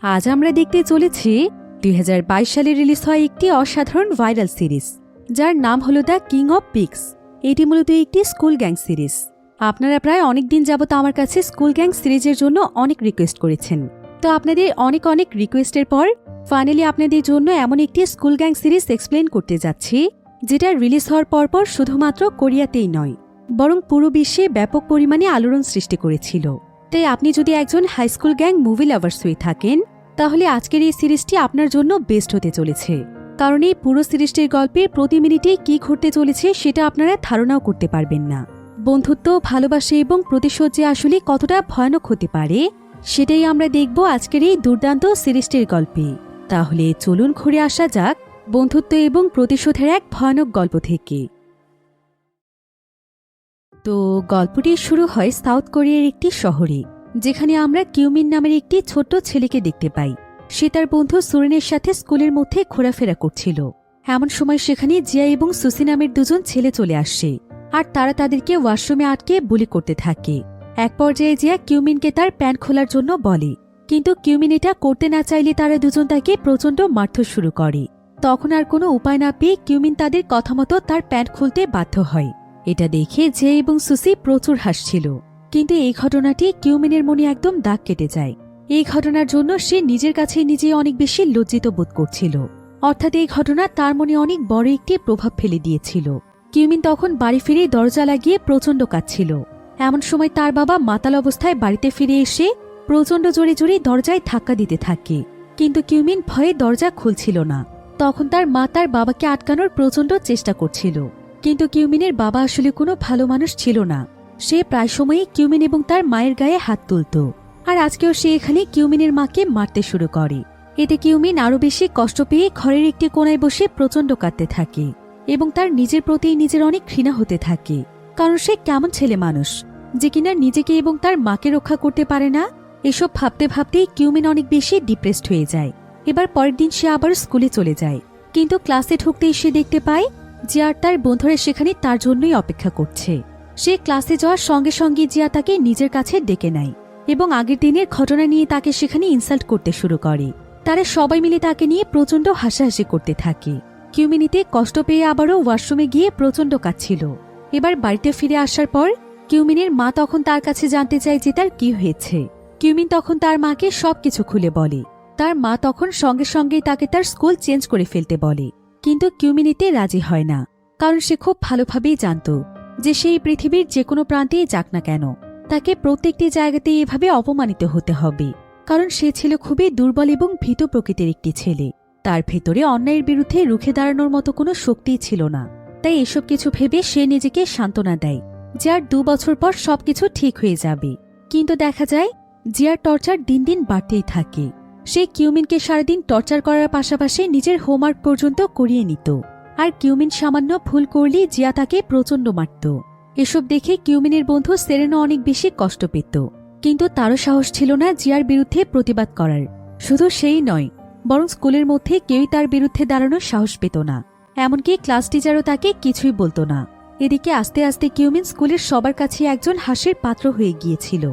আজ আমরা দেখতে চলেছি 2022 সালে রিলিজ হয় একটি অসাধারণ ভাইরাল সিরিজ, যার নাম হলো দ্য কিং অব পিগস। এটি মূলত একটি স্কুল গ্যাং সিরিজ। আপনারা প্রায় অনেকদিন যাবত আমার কাছে স্কুল গ্যাং সিরিজের জন্য অনেক রিকোয়েস্ট করেছেন। তো আপনাদের অনেক অনেক রিকোয়েস্টের পর ফাইনালি আপনাদের জন্য এমন একটি স্কুল গ্যাং সিরিজ এক্সপ্লেন করতে যাচ্ছি, যেটা রিলিজ হওয়ার পরপর শুধুমাত্র কোরিয়াতেই নয়, বরং পুরো বিশ্বে ব্যাপক পরিমাণে আলোড়ন সৃষ্টি করেছিল। তাই আপনি যদি একজন high school gang movie lovers হয়ে থাকেন, তাহলে আজকের এই সিরিজটি আপনার জন্য বেস্ট হতে চলেছে। কারণ এই পুরো সিরিজটির গল্পে প্রতি মিনিটে কী ঘটতে চলেছে সেটা আপনারা ধারণাও করতে পারবেন না। বন্ধুত্ব, ভালোবাসা এবং প্রতিশোধ যে আসলে কতটা ভয়ানক হতে পারে, সেটাই আমরা দেখব আজকের এই দুর্দান্ত সিরিজটির গল্পে। তাহলে চলুন ঘুরে আসা যাক বন্ধুত্ব এবং প্রতিশোধের এক ভয়ানক গল্প থেকে। তো গল্পটি শুরু হয় সাউথ কোরিয়ার একটি শহরে, যেখানে আমরা কিউমিন নামের একটি ছোট্ট ছেলেকে দেখতে পাই। সে তার বন্ধু সুরেনের সাথে স্কুলের মধ্যে ঘোরাফেরা করছিল। এমন সময় সেখানে জিয়া এবং সুসি নামের দুজন ছেলে চলে আসে, আর তারা তাদেরকে ওয়াশরুমে আটকে বুলি করতে থাকে। এক পর্যায়ে জিয়া কিউমিনকে তার প্যান্ট খোলার জন্য বলে, কিন্তু কিউমিন এটা করতে না চাইলে তারা দুজন তাকে প্রচণ্ড মারধর শুরু করে। তখন আর কোনো উপায় না পেয়ে কিউমিন তাদের কথা মতো তার প্যান্ট খুলতে বাধ্য হয়। এটা দেখে জিয়া এবং সুসি প্রচুর হাসছিল, কিন্তু এই ঘটনাটি কিউমিনের মনে একদম দাগ কেটে যায়। এই ঘটনার জন্য সে নিজের কাছে নিজে অনেক বেশি লজ্জিত বোধ করছিল। অর্থাৎ এই ঘটনা তার মনে অনেক বড় একটি প্রভাব ফেলে দিয়েছিল। কিউমিন তখন বাড়ি ফিরে দরজা লাগিয়ে প্রচণ্ড কাঁদছিল। এমন সময় তার বাবা মাতাল অবস্থায় বাড়িতে ফিরে এসে প্রচণ্ড জোরে জোরে দরজায় ধাক্কা দিতে থাকে, কিন্তু কিউমিন ভয়ে দরজা খুলছিল না। তখন তার মা তার বাবাকে আটকানোর প্রচণ্ড চেষ্টা করছিল, কিন্তু কিউমিনের বাবা আসলে কোনো ভালো মানুষ ছিল না। সে প্রায় সময়ই কিউমিন এবং তার মায়ের গায়ে হাত তুলত, আর আজকেও সে এখানে কিউমিনের মাকে মারতে শুরু করে। এতে কিউমিন আরও বেশি কষ্ট পেয়ে ঘরের একটি কোণায় বসে প্রচণ্ড কাঁদতে থাকে এবং তার নিজের প্রতি নিজের অনেক ঘৃণা হতে থাকে। কারণ সে কেমন ছেলে মানুষ যে কিনা নিজেকে এবং তার মাকে রক্ষা করতে পারে না। এসব ভাবতে ভাবতেই কিউমিন অনেক বেশি ডিপ্রেসড হয়ে যায়। এবার পরের দিন সে আবার স্কুলে চলে যায়, কিন্তু ক্লাসে ঢুকতেই সে দেখতে পায় যে আর তার বন্ধুরা সেখানে তার জন্যই অপেক্ষা করছে। সে ক্লাসে যাওয়ার সঙ্গে সঙ্গে জিয়া তাকে নিজের কাছে ডেকে নেয় এবং আগের দিনের ঘটনা নিয়ে তাকে সেখানে ইনসাল্ট করতে শুরু করে। তারা সবাই মিলে তাকে নিয়ে প্রচণ্ড হাসাহাসি করতে থাকে। কিউমিনিতে কষ্ট পেয়ে আবারও ওয়াশরুমে গিয়ে প্রচণ্ড কাঁদছিল। এবার বাড়িতে ফিরে আসার পর কিউমিনের মা তখন তার কাছে জানতে চায় যে তার কি হয়েছে। কিউমিন তখন তার মাকে সবকিছু খুলে বলে। তার মা তখন সঙ্গে সঙ্গেই তাকে তার স্কুল চেঞ্জ করে ফেলতে বলে, কিন্তু কিউমিনিতে রাজি হয় না। কারণ সে খুব ভালোভাবেই জানত যে সেই পৃথিবীর যে কোনো প্রান্তেই যাক না কেন, তাকে প্রত্যেকটি জায়গাতেই এভাবে অপমানিত হতে হবে। কারণ সে ছিল খুবই দুর্বল এবং ভীত প্রকৃতির একটি ছেলে। তার ভেতরে অন্যায়ের বিরুদ্ধে রুখে দাঁড়ানোর মতো কোনো শক্তিই ছিল না। তাই এসব কিছু ভেবে সে নিজেকে সান্ত্বনা দেয় যে আর 2 বছর পর সবকিছু ঠিক হয়ে যাবে। কিন্তু দেখা যায় জিয়ার টর্চার দিন দিন বাড়তেই থাকে। সে কিউমিনকে সারাদিন টর্চার করার পাশাপাশি নিজের হোমওয়ার্ক পর্যন্ত করিয়ে নিত, আর কিউমিন সামান্য ভুল করলেই জিয়া তাকে প্রচণ্ড মারত। এসব দেখে কিউমিনের বন্ধু সেরেনো অনেক বেশি কষ্ট পেত, কিন্তু তারও সাহস ছিল না জিয়ার বিরুদ্ধে প্রতিবাদ করার। শুধু সেই নয়, বরং স্কুলের মধ্যে কেউই তার বিরুদ্ধে দাঁড়ানোর সাহস পেত না। এমনকি ক্লাস টিচারও তাকে কিছুই বলতো না। এদিকে আস্তে আস্তে কিউমিন স্কুলের সবার কাছে একজন হাসির পাত্র হয়ে গিয়েছিল।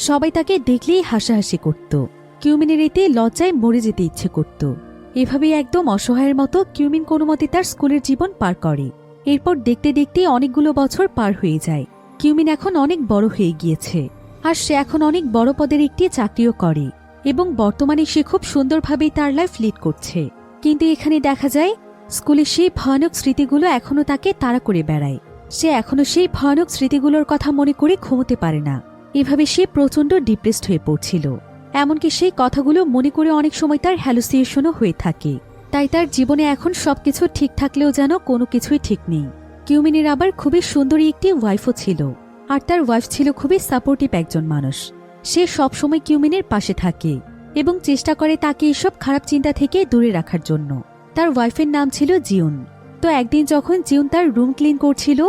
সবাই তাকে দেখলেই হাসাহাসি করত। কিউমিনের এতে লজ্জায় মরে যেতে ইচ্ছে করত। এভাবেই একদম অসহায়ের মতো কিউমিন কোনো মতে তার স্কুলের জীবন পার করে। এরপর দেখতে দেখতে অনেকগুলো বছর পার হয়ে যায়। কিউমিন এখন অনেক বড় হয়ে গিয়েছে, আর সে এখন অনেক বড় পদের একটি চাকরিও করে এবং বর্তমানে সে খুব সুন্দরভাবেই তার লাইফ লিড করছে। কিন্তু এখানে দেখা যায় স্কুলের সেই ভয়ানক স্মৃতিগুলো এখনও তাকে তাড়া করে বেড়ায়। সে এখনও সেই ভয়ানক স্মৃতিগুলোর কথা মনে করে ঘুমোতে পারে না। এভাবে সে প্রচণ্ড ডিপ্রেসড হয়ে পড়ছিল। এমনকি সেই কথাগুলো মনে করে অনেক সময় তার হ্যালুসিনেশনও হয়ে থাকে। তাই তার জীবনে এখন সবকিছু ঠিক থাকলেও যেন কোনো কিছুই ঠিক নেই। কিউমিনের আবার খুবই সুন্দরী একটি ওয়াইফও ছিল, আর তার ওয়াইফ ছিল খুবই সাপোর্টিভ একজন মানুষ। সে সবসময় কিউমিনের পাশে থাকে এবং চেষ্টা করে তাকে এসব খারাপ চিন্তা থেকে দূরে রাখার জন্য। তার ওয়াইফের নাম ছিল জিউন। তো একদিন যখন জিউন তার রুম ক্লিন করছিল,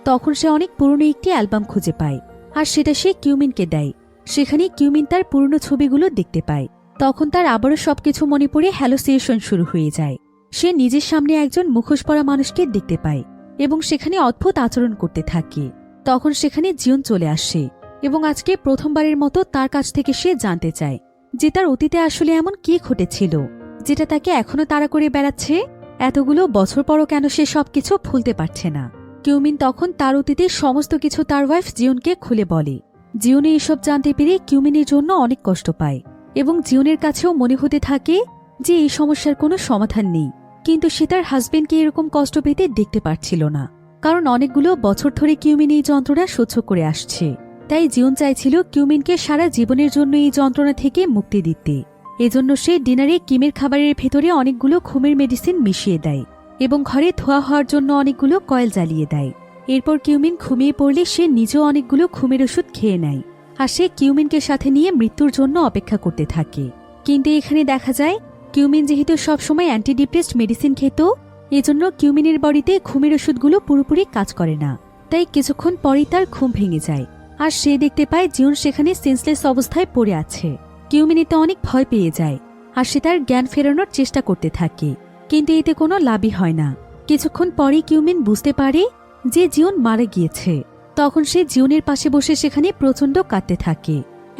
তখন সে অনেক পুরনো একটি অ্যালবাম খুঁজে পায়, আর সেটা সে কিউমিনকে দেয়। সেখানে কিউমিন তার পুরনো ছবিগুলো দেখতে পায়। তখন তার আবারও সবকিছু মনে পড়ে হ্যালুসিনেশন শুরু হয়ে যায়। সে নিজের সামনে একজন মুখোশ পরা মানুষকে দেখতে পায় এবং সেখানে অদ্ভুত আচরণ করতে থাকে। তখন সেখানে জিউন চলে আসে এবং আজকে প্রথমবারের মতো তার কাছ থেকে সে জানতে চায় যে তার অতীতে আসলে এমন কি ঘটেছিল যেটা তাকে এখনো তাড়া করে বেড়াচ্ছে। এতগুলো বছর পরও কেন সে সবকিছু ভুলতে পারছে না। কিউমিন তখন তার অতীতের সমস্ত কিছু তার ওয়াইফ জিউনকে খুলে বলে। জিউনে এসব জানতে পেরে কিউমিনের জন্য অনেক কষ্ট পায় এবং জিউনের কাছেও মনে হতে থাকে যে এই সমস্যার কোনো সমাধান নেই। কিন্তু সে তার হাজবেন্ডকে এরকম কষ্ট পেতে দেখতে পারছিল না, কারণ অনেকগুলো বছর ধরে কিউমিন এই যন্ত্রণা সহ্য করে আসছে। তাই জিউন চাইছিল কিউমিনকে সারা জীবনের জন্য এই যন্ত্রণা থেকে মুক্তি দিতে। এজন্য সে ডিনারে কিমের খাবারের ভেতরে অনেকগুলো ঘুমের মেডিসিন মিশিয়ে দেয় এবং ঘরে ধোয়া হওয়ার জন্য অনেকগুলো কয়েল জ্বালিয়ে দেয়। এরপর কিউমিন ঘুমিয়ে পড়লে সে নিজেও অনেকগুলো ঘুমের ওষুধ খেয়ে নেয় আর সে কিউমিনকে সাথে নিয়ে মৃত্যুর জন্য অপেক্ষা করতে থাকে। কিন্তু এখানে দেখা যায় কিউমিন যেহেতু সবসময় অ্যান্টিডিপ্রেসড মেডিসিন খেত, এজন্য কিউমিনের বডিতে ঘুমের ওষুধগুলো পুরোপুরি কাজ করে না। তাই কিছুক্ষণ পরেই তার ঘুম ভেঙে যায় আর সে দেখতে পায় জিউন সেখানে সেন্সলেস অবস্থায় পড়ে আছে। কিউমিন এতে অনেক ভয় পেয়ে যায় আর সে তার জ্ঞান ফেরানোর চেষ্টা করতে থাকে, কিন্তু এতে কোনো লাভই হয় না। কিছুক্ষণ পরেই কিউমিন বুঝতে পারে যে জিউন মারা গিয়েছে। তখন সে জিউনের পাশে বসে সেখানে প্রচণ্ড কাঁদতে থাকে।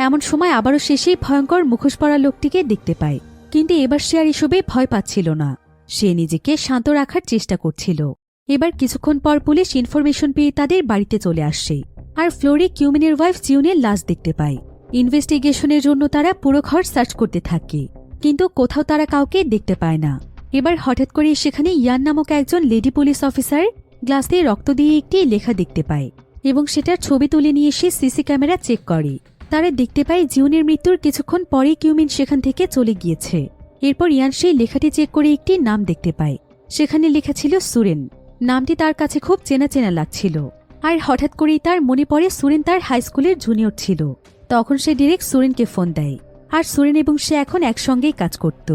এমন সময় আবারও সে সেই ভয়ঙ্কর মুখোশ পরা লোকটিকে দেখতে পায়, কিন্তু এবার সে আর এসবে ভয় পাচ্ছিল না। সে নিজেকে শান্ত রাখার চেষ্টা করছিল। এবার কিছুক্ষণ পর পুলিশ ইনফরমেশন পেয়ে তাদের বাড়িতে চলে আসে আর ফ্লোরে কিউমিনের ওয়াইফ জিউনের লাশ দেখতে পায়। ইনভেস্টিগেশনের জন্য তারা পুরো ঘর সার্চ করতে থাকে, কিন্তু কোথাও তারা কাউকে দেখতে পায় না। এবার হঠাৎ করে সেখানে ইয়ান নামক একজন লেডি পুলিশ অফিসার গ্লাসে রক্ত দিয়ে একটি লেখা দেখতে পায় এবং সেটার ছবি তুলে নিয়ে এসে সিসি ক্যামেরা চেক করে। তারা দেখতে পায় জিউনের মৃত্যুর কিছুক্ষণ পরেই কিউমিন সেখান থেকে চলে গিয়েছে। এরপর ইয়ান সেই লেখাটি চেক করে একটি নাম দেখতে পায়। সেখানে লেখা ছিল সুরেন। নামটি তার কাছে খুব চেনা চেনা লাগছিল। আর হঠাৎ করেই তার মনে পড়ে সুরেন তার হাই স্কুলের জুনিয়র ছিল। তখন সে ডিরেক্ট সুরেনকে ফোন দেয় আর সুরেন এবং সে এখন একসঙ্গেই কাজ করত।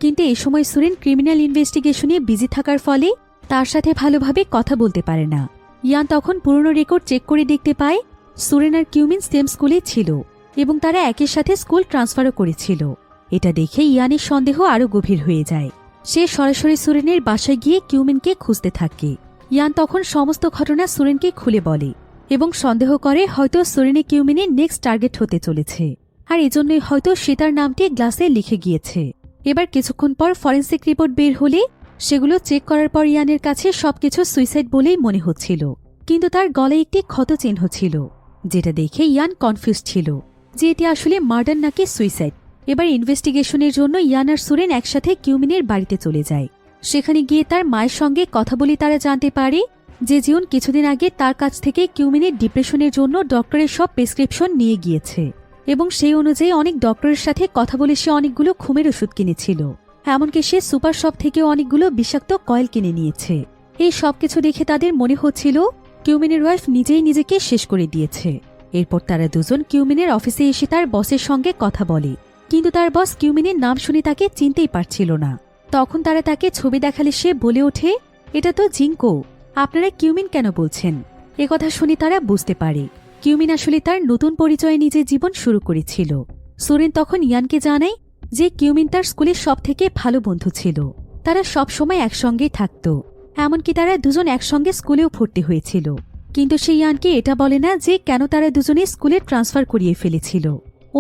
কিন্তু এই সময় সুরেন ক্রিমিনাল ইনভেস্টিগেশনে বিজি থাকার ফলে তার সাথে ভালোভাবে কথা বলতে পারে না। ইয়ান তখন পুরনো রেকর্ড চেক করে দেখতে পায় সুরেন আর কিউমিন সেম স্কুলে ছিল এবং তারা একের সাথে স্কুল ট্রান্সফারও করেছিল। এটা দেখে ইয়ানের সন্দেহ আরও গভীর হয়ে যায়। সে সরাসরি সুরেনের বাসায় গিয়ে কিউমিনকে খুঁজতে থাকে। ইয়ান তখন সমস্ত ঘটনা সুরেনকে খুলে বলে এবং সন্দেহ করে হয়তো সুরেনে কিউমিনের নেক্সট টার্গেট হতে চলেছে, আর এজন্যই হয়তো সে তার নামটি গ্লাসে লিখে গিয়েছে। এবার কিছুক্ষণ পর ফরেন্সিক রিপোর্ট বের হলে সেগুলো চেক করার পর ইয়ানের কাছে সবকিছু সুইসাইড বলেই মনে হচ্ছিল, কিন্তু তার গলায় একটি ক্ষত চিহ্ন ছিল, যেটা দেখে ইয়ান কনফিউজ ছিল যে এটি আসলে মার্ডার নাকি সুইসাইড। এবার ইনভেস্টিগেশনের জন্য ইয়ান আর সুরেন একসাথে কিউমিনের বাড়িতে চলে যায়। সেখানে গিয়ে তার মায়ের সঙ্গে কথা বলে তারা জানতে পারে যে জিউন কিছুদিন আগে তার কাছ থেকে কিউমিনের ডিপ্রেশনের জন্য ডক্টরের সব প্রেসক্রিপশন নিয়ে গিয়েছে এবং সেই অনুযায়ী অনেক ডক্টরের সাথে কথা বলে সে অনেকগুলো ঘুমের ওষুধ কিনেছিল। এমনকি সে সুপার শপ থেকেও অনেকগুলো বিষাক্ত কয়েল কিনে নিয়েছে। এই সবকিছু দেখে তাদের মনে হচ্ছিল কিউমিনের ওয়াইফ নিজেই নিজেকে শেষ করে দিয়েছে। এরপর তারা দুজন কিউমিনের অফিসে এসে তার বসের সঙ্গে কথা বলে, কিন্তু তার বস কিউমিনের নাম শুনে তাকে চিনতেই পারছিল না। তখন তারা তাকে ছবি দেখালে সে বলে ওঠে, এটা তো জিঙ্কো, আপনারা কিউমিন কেন বলছেন? একথা শুনে তারা বুঝতে পারে কিউমিন আসলে তার নতুন পরিচয়ে নিজের জীবন শুরু করেছিল। সুরেন তখন ইয়ানকে জানায় যে কিউমিন তার স্কুলের সবথেকে ভালো বন্ধু ছিল। তারা সব সময় একসঙ্গেই থাকত, এমনকি তারা দুজন একসঙ্গে স্কুলেও ভর্তি হয়েছিল। কিন্তু সে ইয়ানকে এটা বলে না যে কেন তারা দুজনে স্কুলে ট্রান্সফার করিয়ে ফেলেছিল।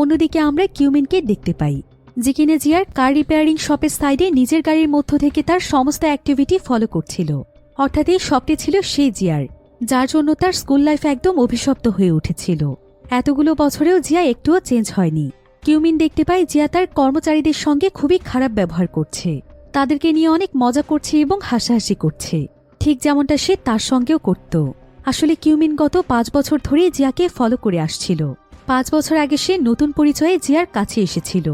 অন্যদিকে আমরা কিউমিনকে দেখতে পাই যে কিনা জিয়ার কার রিপেয়ারিং শপের সাইডে নিজের গাড়ির মধ্য থেকে তার সমস্ত অ্যাক্টিভিটি ফলো করছিল। অর্থাৎ এই শপটি ছিল সেই জিয়ার, যার জন্য তার স্কুল লাইফ একদম অভিশপ্ত হয়ে উঠেছিল। এতগুলো বছরেও জিয়া একটুও চেঞ্জ হয়নি। কিউমিন দেখতে পায় জিয়া তার কর্মচারীদের সঙ্গে খুবই খারাপ ব্যবহার করছে, তাদেরকে নিয়ে অনেক মজা করছে এবং হাসাহাসি করছে, ঠিক যেমনটা সে তার সঙ্গেও করত। আসলে কিউমিন গত 5 বছর ধরে জিয়াকে ফলো করে আসছিল। 5 বছর আগে সে নতুন পরিচয়ে জিয়ার কাছে এসেছিল,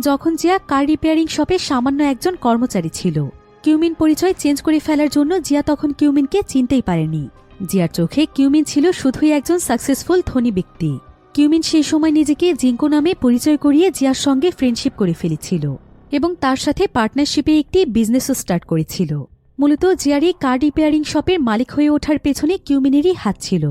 যখন জিয়া কার রিপেয়ারিং শপে সামান্য একজন কর্মচারী ছিল। কিউমিন পরিচয় চেঞ্জ করে ফেলার জন্য জিয়া তখন কিউমিনকে চিনতেই পারেনি। জিয়ার চোখে কিউমিন ছিল শুধুই একজন সাকসেসফুল ধনী ব্যক্তি। কিউমিন সেই সময় নিজেকে জিঙ্কো নামে পরিচয় করিয়ে জিয়ার সঙ্গে ফ্রেন্ডশিপ করে ফেলেছিল এবং তার সাথে পার্টনারশিপে একটি বিজনেসও স্টার্ট করেছিল। মূলত জিয়ার এই কার রিপেয়ারিং শপের মালিক হয়ে ওঠার পেছনে কিউমিনেরই হাত ছিল,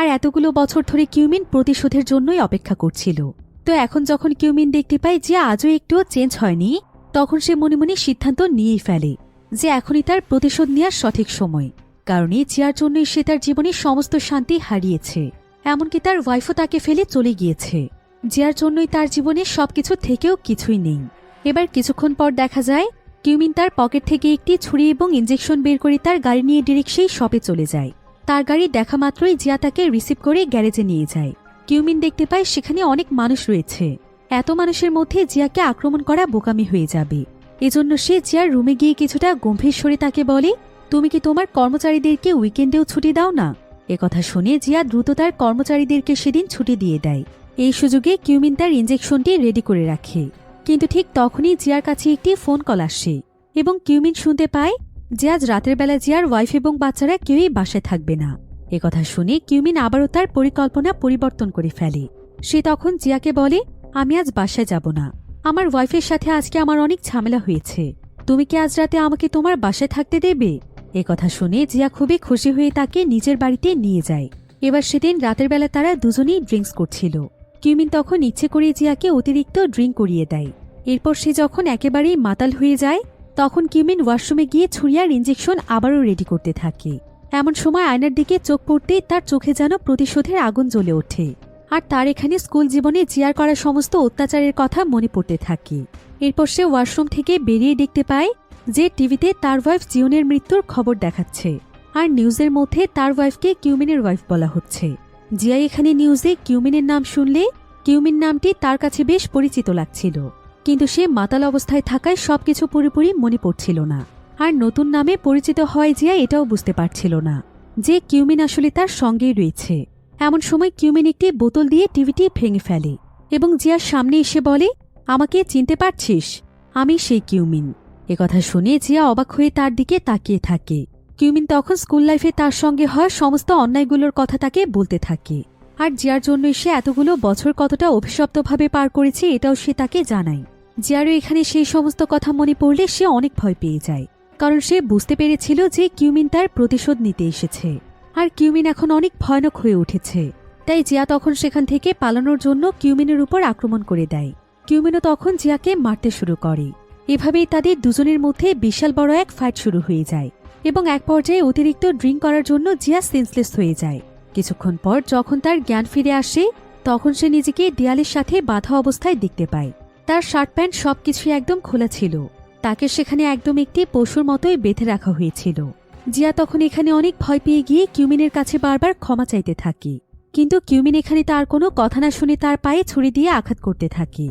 আর এতগুলো বছর ধরে কিউমিন প্রতিশোধের জন্যই অপেক্ষা করছিল। তো এখন যখন কিউমিন দেখতে পায় জিয়া আজও একটুও চেঞ্জ হয়নি, তখন সে মনে মনে সিদ্ধান্ত নিয়েই ফেলে যে এখনই তার প্রতিশোধ নেওয়ার সঠিক সময়, কারণ এই জিয়ার জন্যই সে তার জীবনের সমস্ত শান্তি হারিয়েছে, এমনকি তার ওয়াইফও তাকে ফেলে চলে গিয়েছে। জিয়ার জন্যই তার জীবনে সবকিছু থেকেও কিছুই নেই। এবার কিছুক্ষণ পর দেখা যায় কিউমিন তার পকেট থেকে একটি ছুরি এবং ইঞ্জেকশন বের করে তার গাড়ি নিয়ে ডিরেক্ট সেই শপে চলে যায়। তার গাড়ি দেখা মাত্রই জিয়া তাকে রিসিভ করে গ্যারেজে নিয়ে যায়। কিউমিন দেখতে পায় সেখানে অনেক মানুষ রয়েছে। এত মানুষের মধ্যে জিয়াকে আক্রমণ করা বোকামি হয়ে যাবে। এজন্য সে জিয়ার রুমে গিয়ে কিছুটা গম্ভীর স্বরে তাকে বলে, তুমি কি তোমার কর্মচারীদেরকে উইকেন্ডেও ছুটি দাও না? একথা শুনে জিয়া দ্রুত তার কর্মচারীদেরকে সেদিন ছুটি দিয়ে দেয়। এই সুযোগে কিউমিন তার ইঞ্জেকশনটি রেডি করে রাখে। কিন্তু ঠিক তখনই জিয়ার কাছে একটি ফোন কল আসে এবং কিউমিন শুনতে পায় যে আজ রাতের বেলা জিয়ার ওয়াইফ এবং বাচ্চারা কেউই বাসায় থাকবে না। একথা শুনে কিউমিন আবারও তার পরিকল্পনা পরিবর্তন করে ফেলে। সে তখন জিয়াকে বলে, আমি আজ বাসায় যাব না। আমার ওয়াইফের সাথে আজকে আমার অনেক ঝামেলা হয়েছে। তুমি কি আজ রাতে আমাকে তোমার বাসায় থাকতে দেবে? একথা শুনে জিয়া খুবই খুশি হয়ে তাকে নিজের বাড়িতে নিয়ে যায়। এবার সেদিন রাতের বেলা তারা দুজনেই ড্রিঙ্কস করছিল। কিউমিন তখন ইচ্ছে করে জিয়াকে অতিরিক্ত ড্রিঙ্ক করিয়ে দেয়। এরপর সে যখন একেবারেই মাতাল হয়ে যায় তখন কিউমিন ওয়াশরুমে গিয়ে ছুরি আর ইঞ্জেকশন আবারও রেডি করতে থাকে। এমন সময় আয়নার দিকে চোখ পড়তেই তার চোখে যেন প্রতিশোধের আগুন জ্বলে ওঠে। আর তার এখানে স্কুল জীবনে জিয়ার করা সমস্ত অত্যাচারের কথা মনে পড়তে থাকে। এরপর সে ওয়াশরুম থেকে বেরিয়ে দেখতে পায় যে টিভিতে তার ওয়াইফ জিওনের মৃত্যুর খবর দেখাচ্ছে। আর নিউজের মধ্যে তার ওয়াইফকে কিউমিনের ওয়াইফ বলা হচ্ছে। জিয়া এখানে নিউজে কিউমিনের নাম শুনলে কিউমিন নামটি তার কাছে বেশ পরিচিত লাগছিল, কিন্তু সে মাতাল অবস্থায় থাকায় সবকিছু পুরোপুরি মনে পড়ছিল না। আর নতুন নামে পরিচিত হয় জিয়া এটাও বুঝতে পারছিল না যে কিউমিন আসলে তার সঙ্গেই রয়েছে। এমন সময় কিউমিন একটি বোতল দিয়ে টিভিটি ভেঙে ফেলে এবং জিয়ার সামনে এসে বলে, আমাকে চিনতে পারছিস? আমি সেই কিউমিন। একথা শুনে জিয়া অবাক হয়ে তার দিকে তাকিয়ে থাকে। কিউমিন তখন স্কুল লাইফে তার সঙ্গে হওয়া সমস্ত অন্যায়গুলোর কথা তাকে বলতে থাকে। আর জিয়ার জন্য সে এতগুলো বছর কতটা অভিশপ্তভাবে পার করেছে এটাও সে তাকে জানায়। জিয়ারও এখানে সেই সমস্ত কথা মনে পড়লে সে অনেক ভয় পেয়ে যায়, কারণ সে বুঝতে পেরেছিল যে কিউমিন তার প্রতিশোধ নিতে এসেছে। আর কিউমিন এখন অনেক ভয়ানক হয়ে উঠেছে। তাই জিয়া তখন সেখান থেকে পালানোর জন্য কিউমিনের উপর আক্রমণ করে দেয়। কিউমিনও তখন জিয়াকে মারতে শুরু করে। এভাবেই তাদের দুজনের মধ্যে বিশাল বড় এক ফাইট শুরু হয়ে যায় এবং এক পর্যায়ে অতিরিক্ত ড্রিঙ্ক করার জন্য জিয়া সেন্সলেস হয়ে যায়। কিছুক্ষণ পর যখন তার জ্ঞান ফিরে আসে তখন সে নিজেকে দেয়ালের সাথে বাঁধা অবস্থায় দেখতে পায়। তার শার্ট প্যান্ট সবকিছুই একদম খোলা ছিল। তাকে সেখানে একদম একটি পশুর মতোই বেঁধে রাখা হয়েছিল। জিয়া তখন এখানে অনেক ভয় পেয়ে গিয়ে কিউমিনের কাছে বারবার ক্ষমা চাইতে থাকে, কিন্তু কিউমিন এখানে তার কোনো কথা না শুনে তার পায়ে ছুরি দিয়ে আঘাত করতে থাকে।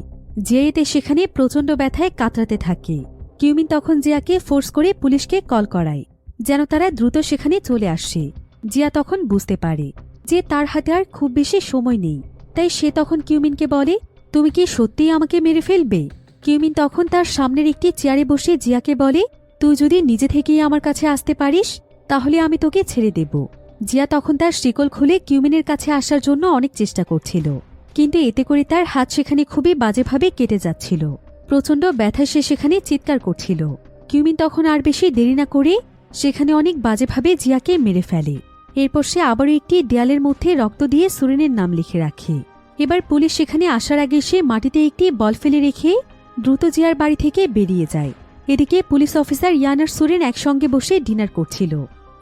জিয়া এতে সেখানে প্রচণ্ড ব্যথায় কাতরাতে থাকে। কিউমিন তখন জিয়াকে ফোর্স করে পুলিশকে কল করায় যেন তারা দ্রুত সেখানে চলে আসে। জিয়া তখন বুঝতে পারে যে তার হাতে আর খুব বেশি সময় নেই, তাই সে তখন কিউমিনকে বলে, তুমি কি সত্যিই আমাকে মেরে ফেলবে? কিউমিন তখন তার সামনের একটি চেয়ারে বসে জিয়াকে বলে, তুই যদি নিজে থেকেই আমার কাছে আসতে পারিস তাহলে আমি তোকে ছেড়ে দেব। জিয়া তখন তার শিকল খুলে কিউমিনের কাছে আসার জন্য অনেক চেষ্টা করছিল, কিন্তু এতে করে তার হাত সেখানে খুবই বাজেভাবে কেটে যাচ্ছিল। প্রচণ্ড ব্যথায় সে সেখানে চিৎকার করছিল। কিউমিন তখন আর বেশি দেরি না করে সেখানে অনেক বাজেভাবে জিয়াকে মেরে ফেলে। এরপর সে আবারও একটি দেয়ালের মধ্যে রক্ত দিয়ে সুরেনের নাম লিখে রাখে। এবার পুলিশ সেখানে আসার আগে সে মাটিতে একটি বল ফেলে রেখে দ্রুত জিয়ার বাড়ি থেকে বেরিয়ে যায়। এদিকে পুলিশ অফিসার ইয়ান আর সুরেন একসঙ্গে বসে ডিনার করছিল।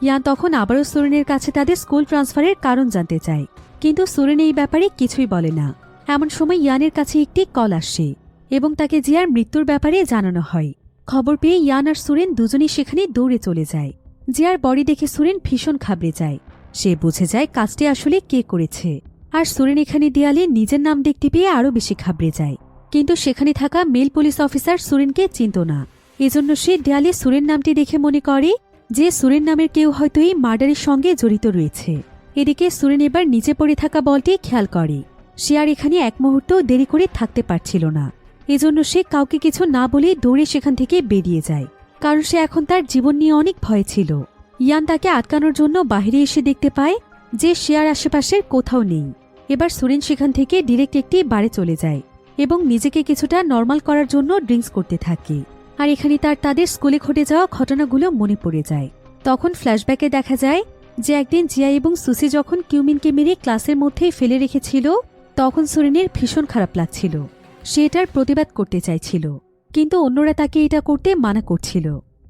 ইয়ান তখন আবারও সুরেনের কাছে তাদের স্কুল ট্রান্সফারের কারণ জানতে চায়, কিন্তু সুরেন এই ব্যাপারে কিছুই বলে না। এমন সময় ইয়ানের কাছে একটি কল আসে এবং তাকে জিয়ার মৃত্যুর ব্যাপারে জানানো হয়। খবর পেয়ে ইয়ান আর সুরেন দুজনেই সেখানে দৌড়ে চলে যায়। জিয়ার বডি দেখে সুরেন ভীষণ ঘাবড়ে যায়। সে বুঝে যায় কাজটি আসলে কে করেছে। আর সুরেন এখানে দেয়ালে নিজের নাম দেখতে পেয়ে আরও বেশি ঘাবড়ে যায়, কিন্তু সেখানে থাকা মেল পুলিশ অফিসার সুরেনকে চিনত না। এজন্য সে দেয়ালে সুরেন নামটি দেখে মনে করে যে সুরেন নামের কেউ হয়তো এই মার্ডারের সঙ্গে জড়িত রয়েছে। এদিকে সুরেন এবার নিচে পড়ে থাকা বলটি খেয়াল করে। সে আর এখানে এক মুহূর্ত দেরি করে থাকতে পারছিল না। এজন্য সে কাউকে কিছু না বলে দৌড়ে সেখান থেকে বেরিয়ে যায়, কারণ সে এখন তার জীবন নিয়ে অনেক ভয় ছিল। ইয়ান তাকে আটকানোর জন্য বাইরে এসে দেখতে পায় যে সে আর আশেপাশের কোথাও নেই। এবার সুরেন সেখান থেকে ডিরেক্ট একটি বারে চলে যায় এবং নিজেকে কিছুটা নর্মাল করার জন্য ড্রিঙ্কস করতে থাকে। আর এখানে তাদের স্কুলে ঘটে যাওয়া ঘটনাগুলো মনে পড়ে যায়। তখন ফ্ল্যাশব্যাকে দেখা যায় যে একদিন জিয়া এবং সুসি যখন কিউমিনকে মেরে ক্লাসের মধ্যেই ফেলে রেখেছিল তখন সুরেনের ভীষণ খারাপ লাগছিল। সে এটার প্রতিবাদ করতে চাইছিল, কিন্তু অন্যরা তাকে এটা করতে মানা করছিল,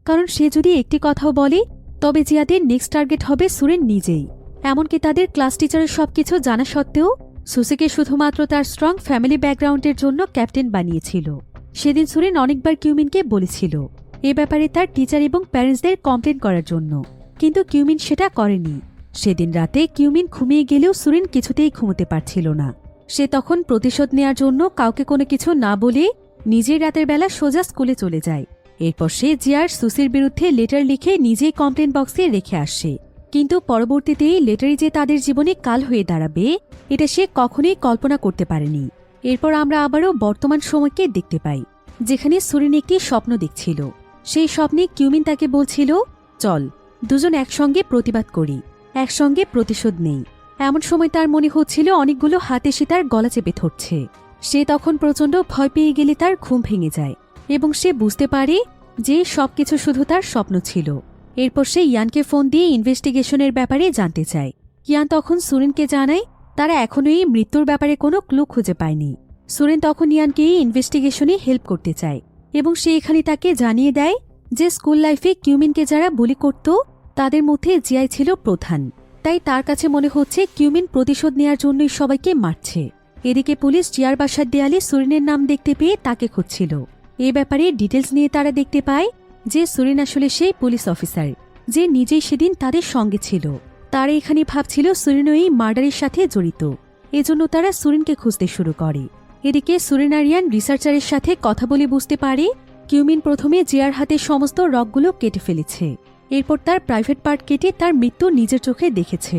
কারণ সে যদি একটি কথাও বলে তবে জিয়াদের নেক্সট টার্গেট হবে সুরেন নিজেই। এমনকি তাদের ক্লাস টিচারের সবকিছু জানা সত্ত্বেও সুসিকে শুধুমাত্র তার স্ট্রং ফ্যামিলি ব্যাকগ্রাউন্ডের জন্য ক্যাপ্টেন বানিয়েছিল। সেদিন সুরেন অনেকবার কিউমিনকে বলেছিল এ ব্যাপারে তার টিচার এবং প্যারেন্টসদের কমপ্লেন করার জন্য, কিন্তু কিউমিন সেটা করেনি। সেদিন রাতে কিউমিন ঘুমিয়ে গেলেও সুরেন কিছুতেই ঘুমোতে পারছিল না। সে তখন প্রতিশোধ নেয়ার জন্য কাউকে কোনো কিছু না বলে নিজেই রাতের বেলা সোজা স্কুলে চলে যায়। এরপর সে জিয়ার সুসির বিরুদ্ধে লেটার লিখে নিজেই কমপ্লেন বক্সে রেখে আসে। কিন্তু পরবর্তীতে এই লেটারই যে তাদের জীবনে কাল হয়ে দাঁড়াবে এটা সে কখনোই কল্পনা করতে পারেনি। এরপর আমরা আবারও বর্তমান সময়কে দেখতে পাই, যেখানে সুরেন একটি স্বপ্ন দেখছিল। সেই স্বপ্নে কিউমিন তাকে বলছিল, চল দুজন একসঙ্গে প্রতিবাদ করি, একসঙ্গে প্রতিশোধ নেই। এমন সময় তার মনে হচ্ছিল অনেকগুলো হাত এসে তার গলা চেপে ধরছে। সে তখন প্রচণ্ড ভয় পেয়ে গেলে তার ঘুম ভেঙে যায় এবং সে বুঝতে পারে যে সবকিছু শুধু তার স্বপ্ন ছিল। এরপর সে ইয়ানকে ফোন দিয়ে ইনভেস্টিগেশনের ব্যাপারে জানতে চায়। ইয়ান তখন সুরেনকে জানায় তারা এখনও এই মৃত্যুর ব্যাপারে কোনো ক্লু খুঁজে পায়নি। সুরেন তখন ইয়ানকে এই ইনভেস্টিগেশনে হেল্প করতে চায় এবং সে এখানে তাকে জানিয়ে দেয় যে স্কুল লাইফে কিউমিনকে যারা বুলি করত তাদের মধ্যে জিয়াই ছিল প্রধান। তাই তার কাছে মনে হচ্ছে কিউমিন প্রতিশোধ নেয়ার জন্যই সবাইকে মারছে। এদিকে পুলিশ জিয়ার বাসার দেয়ালে সুরেনের নাম দেখতে পেয়ে তাকে খুঁজছিল। এ ব্যাপারে ডিটেলস নিয়ে তারা দেখতে পায় যে সুরেন আসলে সেই পুলিশ অফিসার যে নিজেই সেদিন তাদের সঙ্গে ছিল। তারা এখানে ভাবছিল সুরেনও এই মার্ডারের সাথে জড়িত, এজন্য তারা সুরেনকে খুঁজতে শুরু করে। এদিকে সুরেন আর ইয়ান রিসার্চারের সাথে কথা বলে বুঝতে পারে কিউমিন প্রথমে জিয়ার হাতে সমস্ত রগগুলো কেটে ফেলেছে। এরপর তার প্রাইভেট পার্ট কেটে তার মৃত্যু নিজের চোখে দেখেছে।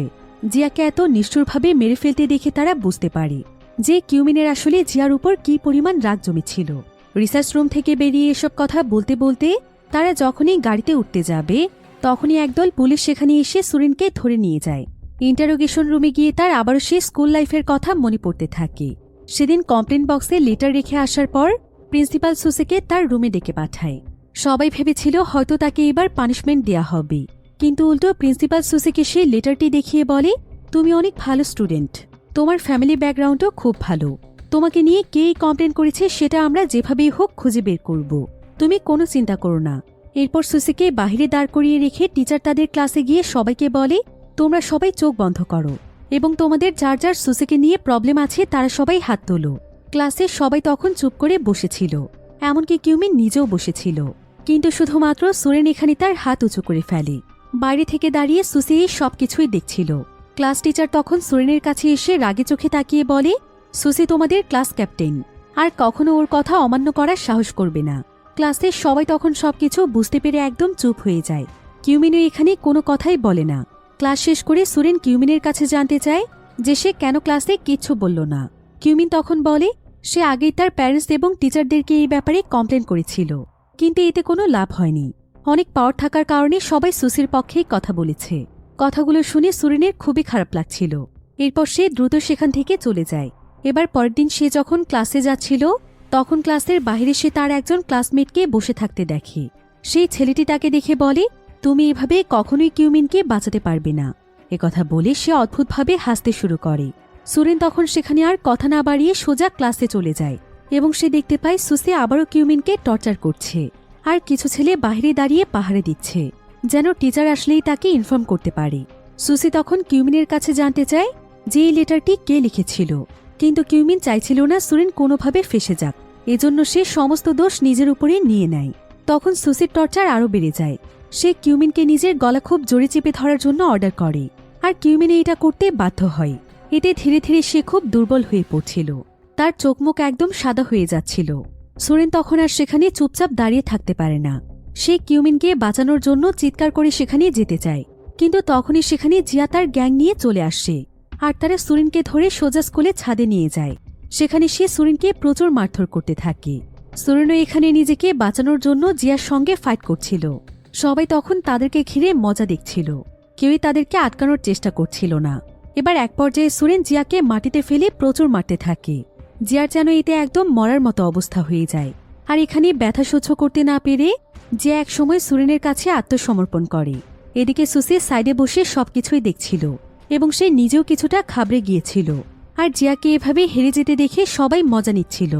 জিয়াকে এত নিষ্ঠুরভাবে মেরে ফেলতে দেখে তারা বুঝতে পারে যে কিউমিনের আসলে জিয়ার উপর কী পরিমাণ রাগ জমেছিল। রিসার্চ রুম থেকে বেরিয়ে এসব কথা বলতে বলতে তারা যখনই গাড়িতে উঠতে যাবে তখনই একদল পুলিশ সেখানে এসে সুরেনকে ধরে নিয়ে যায়। ইন্টারোগেশন রুমে গিয়ে তার আবারও সে স্কুল লাইফের কথা মনে পড়তে থাকে। সেদিন কমপ্লেন বক্সে লেটার রেখে আসার পর প্রিন্সিপাল সুসিকে তার রুমে ডেকে পাঠায়। সবাই ভেবেছিল হয়তো তাকে এবার পানিশমেন্ট দেয়া হবে, কিন্তু উল্টো প্রিন্সিপাল সুসিকে সেই লেটারটি দেখিয়ে বলে, তুমি অনেক ভালো স্টুডেন্ট, তোমার ফ্যামিলি ব্যাকগ্রাউন্ডও খুব ভালো, তোমাকে নিয়ে কে কমপ্লেন করেছে সেটা আমরা যেভাবেই হোক খুঁজে বের করব, তুমি কোনো চিন্তা করো না। এরপর সুসিকে বাহিরে দাঁড় করিয়ে রেখে টিচার তাদের ক্লাসে গিয়ে সবাইকে বলে, তোমরা সবাই চোখ বন্ধ করো এবং তোমাদের যার যার সুসিকে নিয়ে প্রবলেম আছে তারা সবাই হাত তোলো। ক্লাসে সবাই তখন চুপ করে বসেছিল, এমনকি কিউমিন নিজেও বসেছিল। কিন্তু শুধুমাত্র সুরেন এখানে তার হাত উঁচু করে ফেলে। বাইরে থেকে দাঁড়িয়ে সুসি এই সবকিছুই দেখছিল। ক্লাস টিচার তখন সুরেনের কাছে এসে রাগে চোখে তাকিয়ে বলে, সুসি তোমাদের ক্লাস ক্যাপ্টেন, আর কখনো ওর কথা অমান্য করার সাহস করবে না। ক্লাসের সবাই তখন সবকিছু বুঝতে পেরে একদম চুপ হয়ে যায়। কিউমিনও এখানে কোনো কথাই বলে না। ক্লাস শেষ করে সুরেন কিউমিনের কাছে জানতে চায় যে সে কেন ক্লাসে কিচ্ছু বলল না। কিউমিন তখন বলে সে আগেই তার প্যারেন্টস এবং টিচারদেরকে এই ব্যাপারে কমপ্লেন করেছিল, কিন্তু এতে কোনো লাভ হয়নি। অনেক পাওয়ার থাকার কারণে সবাই সুসির পক্ষেই কথা বলেছে। কথাগুলো শুনে সুরেনের খুবই খারাপ লাগছিল। এরপর সে দ্রুত সেখান থেকে চলে যায়। এবার পরের দিন সে যখন ক্লাসে যাচ্ছিল তখন ক্লাসের বাইরে সে তার একজন ক্লাসমেটকে বসে থাকতে দেখে। সেই ছেলেটি তাকে দেখে বলে, তুমি এভাবে কখনোই কিউমিনকে বাঁচাতে পারবে না। একথা বলে সে অদ্ভুতভাবে হাসতে শুরু করে। সুরেন তখন সেখানে আর কথা না বাড়িয়ে সোজা ক্লাসে চলে যায় এবং সে দেখতে পায় সুসি আবারও কিউমিনকে টর্চার করছে, আর কিছু ছেলে বাইরে দাঁড়িয়ে পাহারা দিচ্ছে যেন টিচার আসলেই তাকে ইনফর্ম করতে পারে। সুসি তখন কিউমিনের কাছে জানতে চায় যে এই লেটারটি কে লিখেছিল, কিন্তু কিউমিন চাইছিল না সুরেন কোনোভাবে ফেসে যাক, এজন্য সে সমস্ত দোষ নিজের উপরে নিয়ে নেয়। তখন সুসির টর্চার আরও বেড়ে যায়। সে কিউমিনকে নিজের গলা খুব জোরে চেপে ধরার জন্য অর্ডার করে, আর কিউমিনে এটা করতে বাধ্য হয়। এতে ধীরে ধীরে সে খুব দুর্বল হয়ে পড়ছিল, তার চোখ মুখ একদম সাদা হয়ে যাচ্ছিল। সুরেন তখন আর সেখানে চুপচাপ দাঁড়িয়ে থাকতে পারে না। সে কিউমিনকে বাঁচানোর জন্য চিৎকার করে সেখানে যেতে চায়, কিন্তু তখনই সেখানে জিয়া তার গ্যাং নিয়ে চলে আসে, আর তারা সুরেনকে ধরে সোজা স্কুলে ছাদে নিয়ে যায়। সেখানে সে সুরেনকে প্রচুর মারধর করতে থাকে। সুরেনও এখানে নিজেকে বাঁচানোর জন্য জিয়ার সঙ্গে ফাইট করছিল। সবাই তখন তাদেরকে ঘিরে মজা দেখছিল, কেউই তাদেরকে আটকানোর চেষ্টা করছিল না। এবার এক পর্যায়ে সুরেন জিয়াকে মাটিতে ফেলে প্রচুর মারতে থাকে। জিয়ার যেন এতে একদম মরার মতো অবস্থা হয়ে যায়, আর এখানে ব্যথা সহ্য করতে না পেরে জিয়া একসময় সুরেনের কাছে আত্মসমর্পণ করে। এদিকে সুসি সাইডে বসে সবকিছুই দেখছিল এবং সে নিজেও কিছুটা ঘাবড়ে গিয়েছিল, আর জিয়াকে এভাবে হেরে যেতে দেখে সবাই মজা নিচ্ছিল।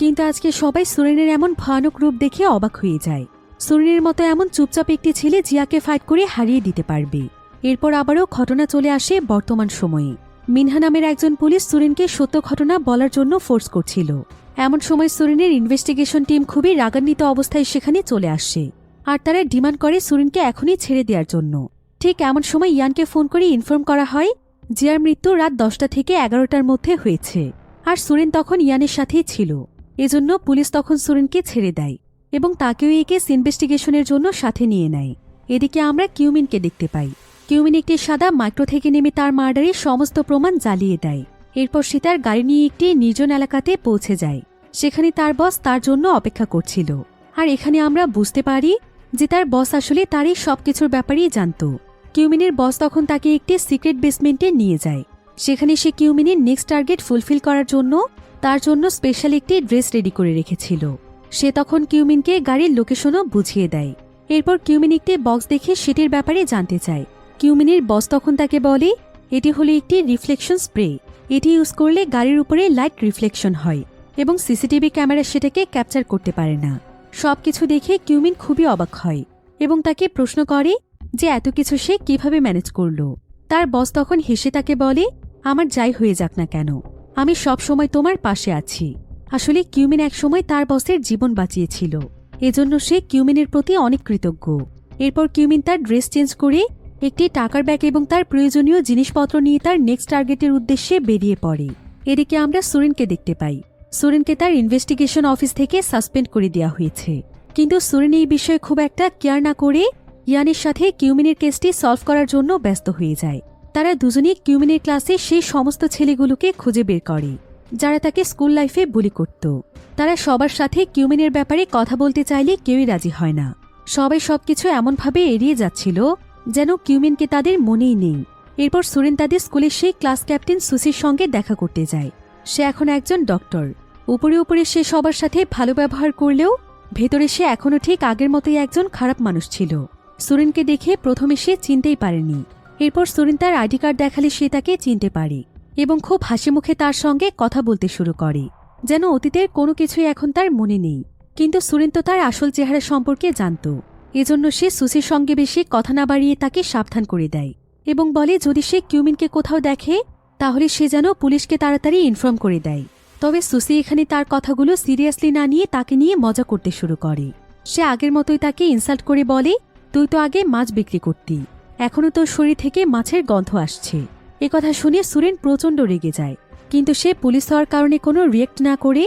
কিন্তু আজকে সবাই সুরেনের এমন ভয়ানক রূপ দেখে অবাক হয়ে যায়। সুরেনের মতো এমন চুপচাপ একটি ছেলে জিয়াকে ফাইট করে হারিয়ে দিতে পারবে। এরপর আবারও ঘটনা চলে আসে বর্তমান সময়ে। মিনহা নামের একজন পুলিশ সুরেনকে সত্য ঘটনা বলার জন্য ফোর্স করছিল। এমন সময় সুরেনের ইনভেস্টিগেশন টিম খুবই রাগান্বিত অবস্থায় সেখানে চলে আসে, আর তারা ডিমান্ড করে সুরেনকে এখনই ছেড়ে দেওয়ার জন্য। ঠিক এমন সময় ইয়ানকে ফোন করে ইনফর্ম করা হয় জিয়ার মৃত্যু রাত 10টা থেকে 11টার মধ্যে হয়েছে, আর সুরেন তখন ইয়ানের সাথেই ছিল। এজন্য পুলিশ তখন সুরেনকে ছেড়ে দেয় এবং তাকেও এই কেস ইনভেস্টিগেশনের জন্য সাথে নিয়ে নেয়। এদিকে আমরা কিউমিনকে দেখতে পাই। কিউমিন একটি সাদা মাইক্রো থেকে নেমে তার মার্ডারের সমস্ত প্রমাণ জ্বালিয়ে দেয়। এরপর সে তার গাড়ি নিয়ে একটি নির্জন এলাকাতে পৌঁছে যায়। সেখানে তার বস তার জন্য অপেক্ষা করছিল, আর এখানে আমরা বুঝতে পারি যে তার বস আসলে তারই সবকিছুর ব্যাপারেই জানত। কিউমিনের বস তখন তাকে একটি সিক্রেট বেসমেন্টে নিয়ে যায়। সেখানে সে কিউমিনের নেক্সট টার্গেট ফুলফিল করার জন্য তার জন্য স্পেশাল একটি ড্রেস রেডি করে রেখেছিল। সে তখন কিউমিনকে গাড়ির লোকেশনও বুঝিয়ে দেয়। এরপর কিউমিন একটি বক্স দেখে সেটির ব্যাপারে জানতে চায়। কিউমিনের বস তখন তাকে বলে এটি হলো একটি রিফ্লেকশন স্প্রে। এটি ইউজ করলে গাড়ির উপরে লাইট রিফ্লেকশন হয় এবং সিসিটিভি ক্যামেরা সেটাকে ক্যাপচার করতে পারে না। সবকিছু দেখে কিউমিন খুবই অবাক হয় এবং তাকে প্রশ্ন করে যে এত কিছু সে কিভাবে ম্যানেজ করল। তার বস তখন হেসে তাকে বলে আমার যাই হয়ে যাক না কেন, আমি সব সময় তোমার পাশে আছি। আসলে কিউমিন একসময় তার বসের জীবন বাঁচিয়েছিল, এজন্য সে কিউমিনের প্রতি অনেক কৃতজ্ঞ। এরপর কিউমিন তার ড্রেস চেঞ্জ করে একটি টাকার ব্যাগ এবং তার প্রয়োজনীয় জিনিসপত্র নিয়ে তার নেক্সট টার্গেটের উদ্দেশ্যে বেরিয়ে পড়ে। এদিকে আমরা সুরেনকে দেখতে পাই। সুরেনকে তার ইনভেস্টিগেশন অফিস থেকে সাসপেন্ড করে দেওয়া হয়েছে, কিন্তু সুরেন এই বিষয়ে খুব একটা কেয়ার না করে ইয়ানের সাথে কিউমিনের কেসটি সলভ করার জন্য ব্যস্ত হয়ে যায়। তারা দুজনেই কিউমিনের ক্লাসে সেই সমস্ত ছেলেগুলোকে খুঁজে বের করে যারা তাকে স্কুল লাইফে বুলি করত। তারা সবার সাথে কিউমিনের ব্যাপারে কথা বলতে চাইলে কেউই রাজি হয় না। সবাই সবকিছু এমনভাবে এড়িয়ে যাচ্ছিল যেন কিউমিনকে তাদের মনেই নেই। এরপর সুরেন তাদের স্কুলের সেই ক্লাস ক্যাপ্টেন সুসির সঙ্গে দেখা করতে যায়। সে এখন একজন ডক্টর। উপরে উপরে সে সবার সাথে ভালো ব্যবহার করলেও ভেতরে সে এখনও ঠিক আগের মতোই একজন খারাপ মানুষ ছিল। সুরেনকে দেখে প্রথমে সে চিনতেই পারেনি। এরপর সুরেন তার আইডি কার্ড দেখালে সে তাকে চিনতে পারে এবং খুব হাসি মুখে তার সঙ্গে কথা বলতে শুরু করে, যেন অতীতের কোনো কিছুই এখন তার মনে নেই। কিন্তু সুরেন তো তার আসল চেহারা সম্পর্কে জানত, এজন্য সে সুসির সঙ্গে বেশি কথা না বাড়িয়ে তাকে সাবধান করে দেয় এবং বলে যদি সে কিউমিনকে কোথাও দেখে তাহলে সে যেন পুলিশকে তাড়াতাড়ি ইনফর্ম করে দেয়। তবে সুসি এখানে তার কথাগুলো সিরিয়াসলি না নিয়ে তাকে নিয়ে মজা করতে শুরু করে। সে আগের মতোই তাকে ইনসাল্ট করে বলে তুই তো আগে মাছ বিক্রি করতি, এখনও তোর শরীর থেকে মাছের গন্ধ আসছে। একথা শুনে সুরেন প্রচণ্ড রেগে যায়, কিন্তু সে পুলিশ হওয়ার কারণে কোনো রিয়েক্ট না করে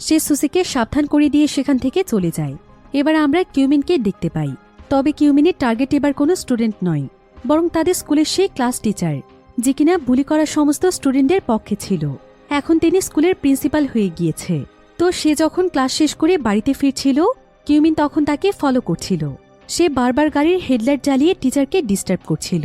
সে সুসিকে সাবধান করে দিয়ে সেখান থেকে চলে যায়। এবার আমরা কিউমিনকে দেখতে পাই। তবে কিউমিনের টার্গেট এবার কোনো স্টুডেন্ট নয়, বরং তাদের স্কুলের সেই ক্লাস টিচার, যে কিনা বুলি করা সমস্ত স্টুডেন্টদের পক্ষে ছিল। এখন তিনি স্কুলের প্রিন্সিপাল হয়ে গিয়েছে। তো সে যখন ক্লাস শেষ করে বাড়িতে ফিরছিল, কিউমিন তখন তাকে ফলো করছিল। সে বারবার গাড়ির হেডলাইট জ্বালিয়ে টিচারকে ডিস্টার্ব করছিল।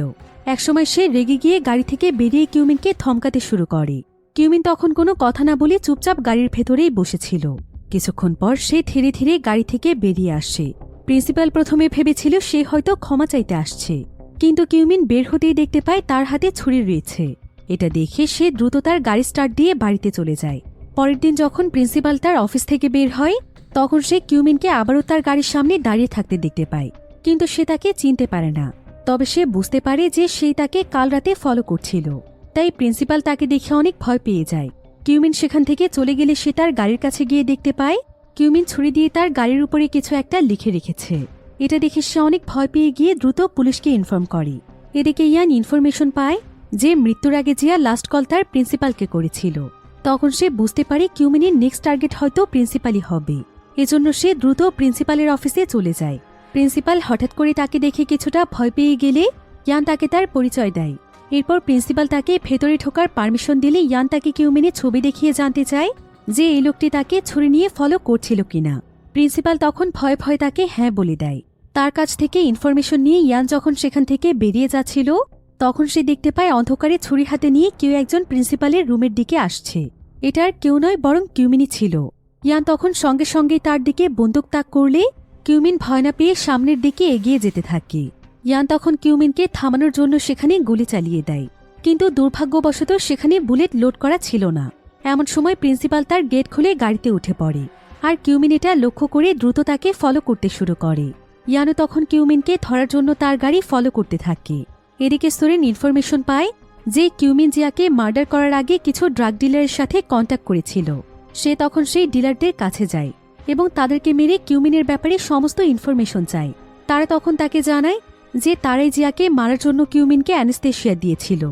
একসময় সে রেগে গিয়ে গাড়ি থেকে বেরিয়ে কিউমিনকে ধমকাতে শুরু করে। কিউমিন তখন কোনো কথা না বলে চুপচাপ গাড়ির ভেতরেই বসেছিল। কিছুক্ষণ পর সে ধীরে ধীরে গাড়ি থেকে বেরিয়ে আসে। প্রিন্সিপাল প্রথমে ভেবেছিল সে হয়তো ক্ষমা চাইতে আসছে, কিন্তু কিউমিন বের হতেই দেখতে পায় তার হাতে ছুরি রয়েছে। এটা দেখে সে দ্রুত তার গাড়ি স্টার্ট দিয়ে বাড়িতে চলে যায়। পরের দিন যখন প্রিন্সিপাল তার অফিস থেকে বের হয়, তখন সে কিউমিনকে আবারও তার গাড়ির সামনে দাঁড়িয়ে থাকতে দেখতে পায়, কিন্তু সে তাকে চিনতে পারে না। তবে সে বুঝতে পারে যে সে তাকে কাল রাতে ফলো করছিল, তাই প্রিন্সিপাল তাকে দেখে অনেক ভয় পেয়ে যায়। কিউমিন সেখান থেকে চলে গেলে সে তার গাড়ির কাছে গিয়ে দেখতে পায় কিউমিন ছুরি দিয়ে তার গাড়ির উপরে কিছু একটা লিখে রেখেছে। এটা দেখে সে অনেক ভয় পেয়ে গিয়ে দ্রুত পুলিশকে ইনফর্ম করে। এদিকে ইয়ান ইনফরমেশন পায় যে মৃত্যুর আগে জিয়া লাস্ট কল তার প্রিন্সিপালকে করেছিল। তখন সে বুঝতে পারে কিউমিনের নেক্সট টার্গেট হয়তো প্রিন্সিপালই হবে। এজন্য সে দ্রুত প্রিন্সিপালের অফিসে চলে যায়। প্রিন্সিপাল হঠাৎ করে তাকে দেখে কিছুটা ভয় পেয়ে গেলে ইয়ান তাকে তার পরিচয় দেয়। এরপর প্রিন্সিপাল তাকে ভেতরে ঢোকার পারমিশন দিলে ইয়ান তাকে কিউমিনের ছবি দেখিয়ে জানতে চায় যে এই লোকটি তাকে ছুরি নিয়ে ফলো করছিল কিনা। প্রিন্সিপাল তখন ভয়ে ভয়ে তাকে হ্যাঁ বলে দেয়। তার কাছ থেকে ইনফরমেশন নিয়ে ইয়ান যখন সেখান থেকে বেরিয়ে যাচ্ছিল, তখন সে দেখতে পায় অন্ধকারে ছুরি হাতে নিয়ে কেউ একজন প্রিন্সিপালের রুমের দিকে আসছে। এটা আর কেউ নয় বরং কিউমিনই ছিল। ইয়ান তখন সঙ্গে সঙ্গেই তার দিকে বন্দুক তাক করলে কিউমিন ভয় না পেয়ে সামনের দিকে এগিয়ে যেতে থাকে। ইয়ান তখন কিউমিনকে থামানোর জন্য সেখানে গুলি চালিয়ে দেয়, কিন্তু দুর্ভাগ্যবশত সেখানে বুলেট লোড করা ছিল না। এমন সময় প্রিন্সিপাল তার গেট খুলে গাড়িতে উঠে পড়ে, আর কিউমিন এটা লক্ষ্য করে দ্রুত তাকে ফলো করতে শুরু করে। ইয়ানও তখন কিউমিনকে ধরার জন্য তার গাড়ি ফলো করতে থাকে। এদিকে সোরেন ইনফরমেশন পায় যে কিউমিন জিয়াকে মার্ডার করার আগে কিছু ড্রাগ ডিলারের সাথে কন্ট্যাক্ট করেছিল। সে তখন সেই ডিলারদের কাছে যায় এবং তাদেরকে মেরে কিউমিনের ব্যাপারে সমস্ত ইনফরমেশন চায়। তারা তখন তাকে জানায় যে তারাই জিয়াকে মারার জন্য কিউমিনকে অ্যানেস্থেশিয়া দিয়েছিল।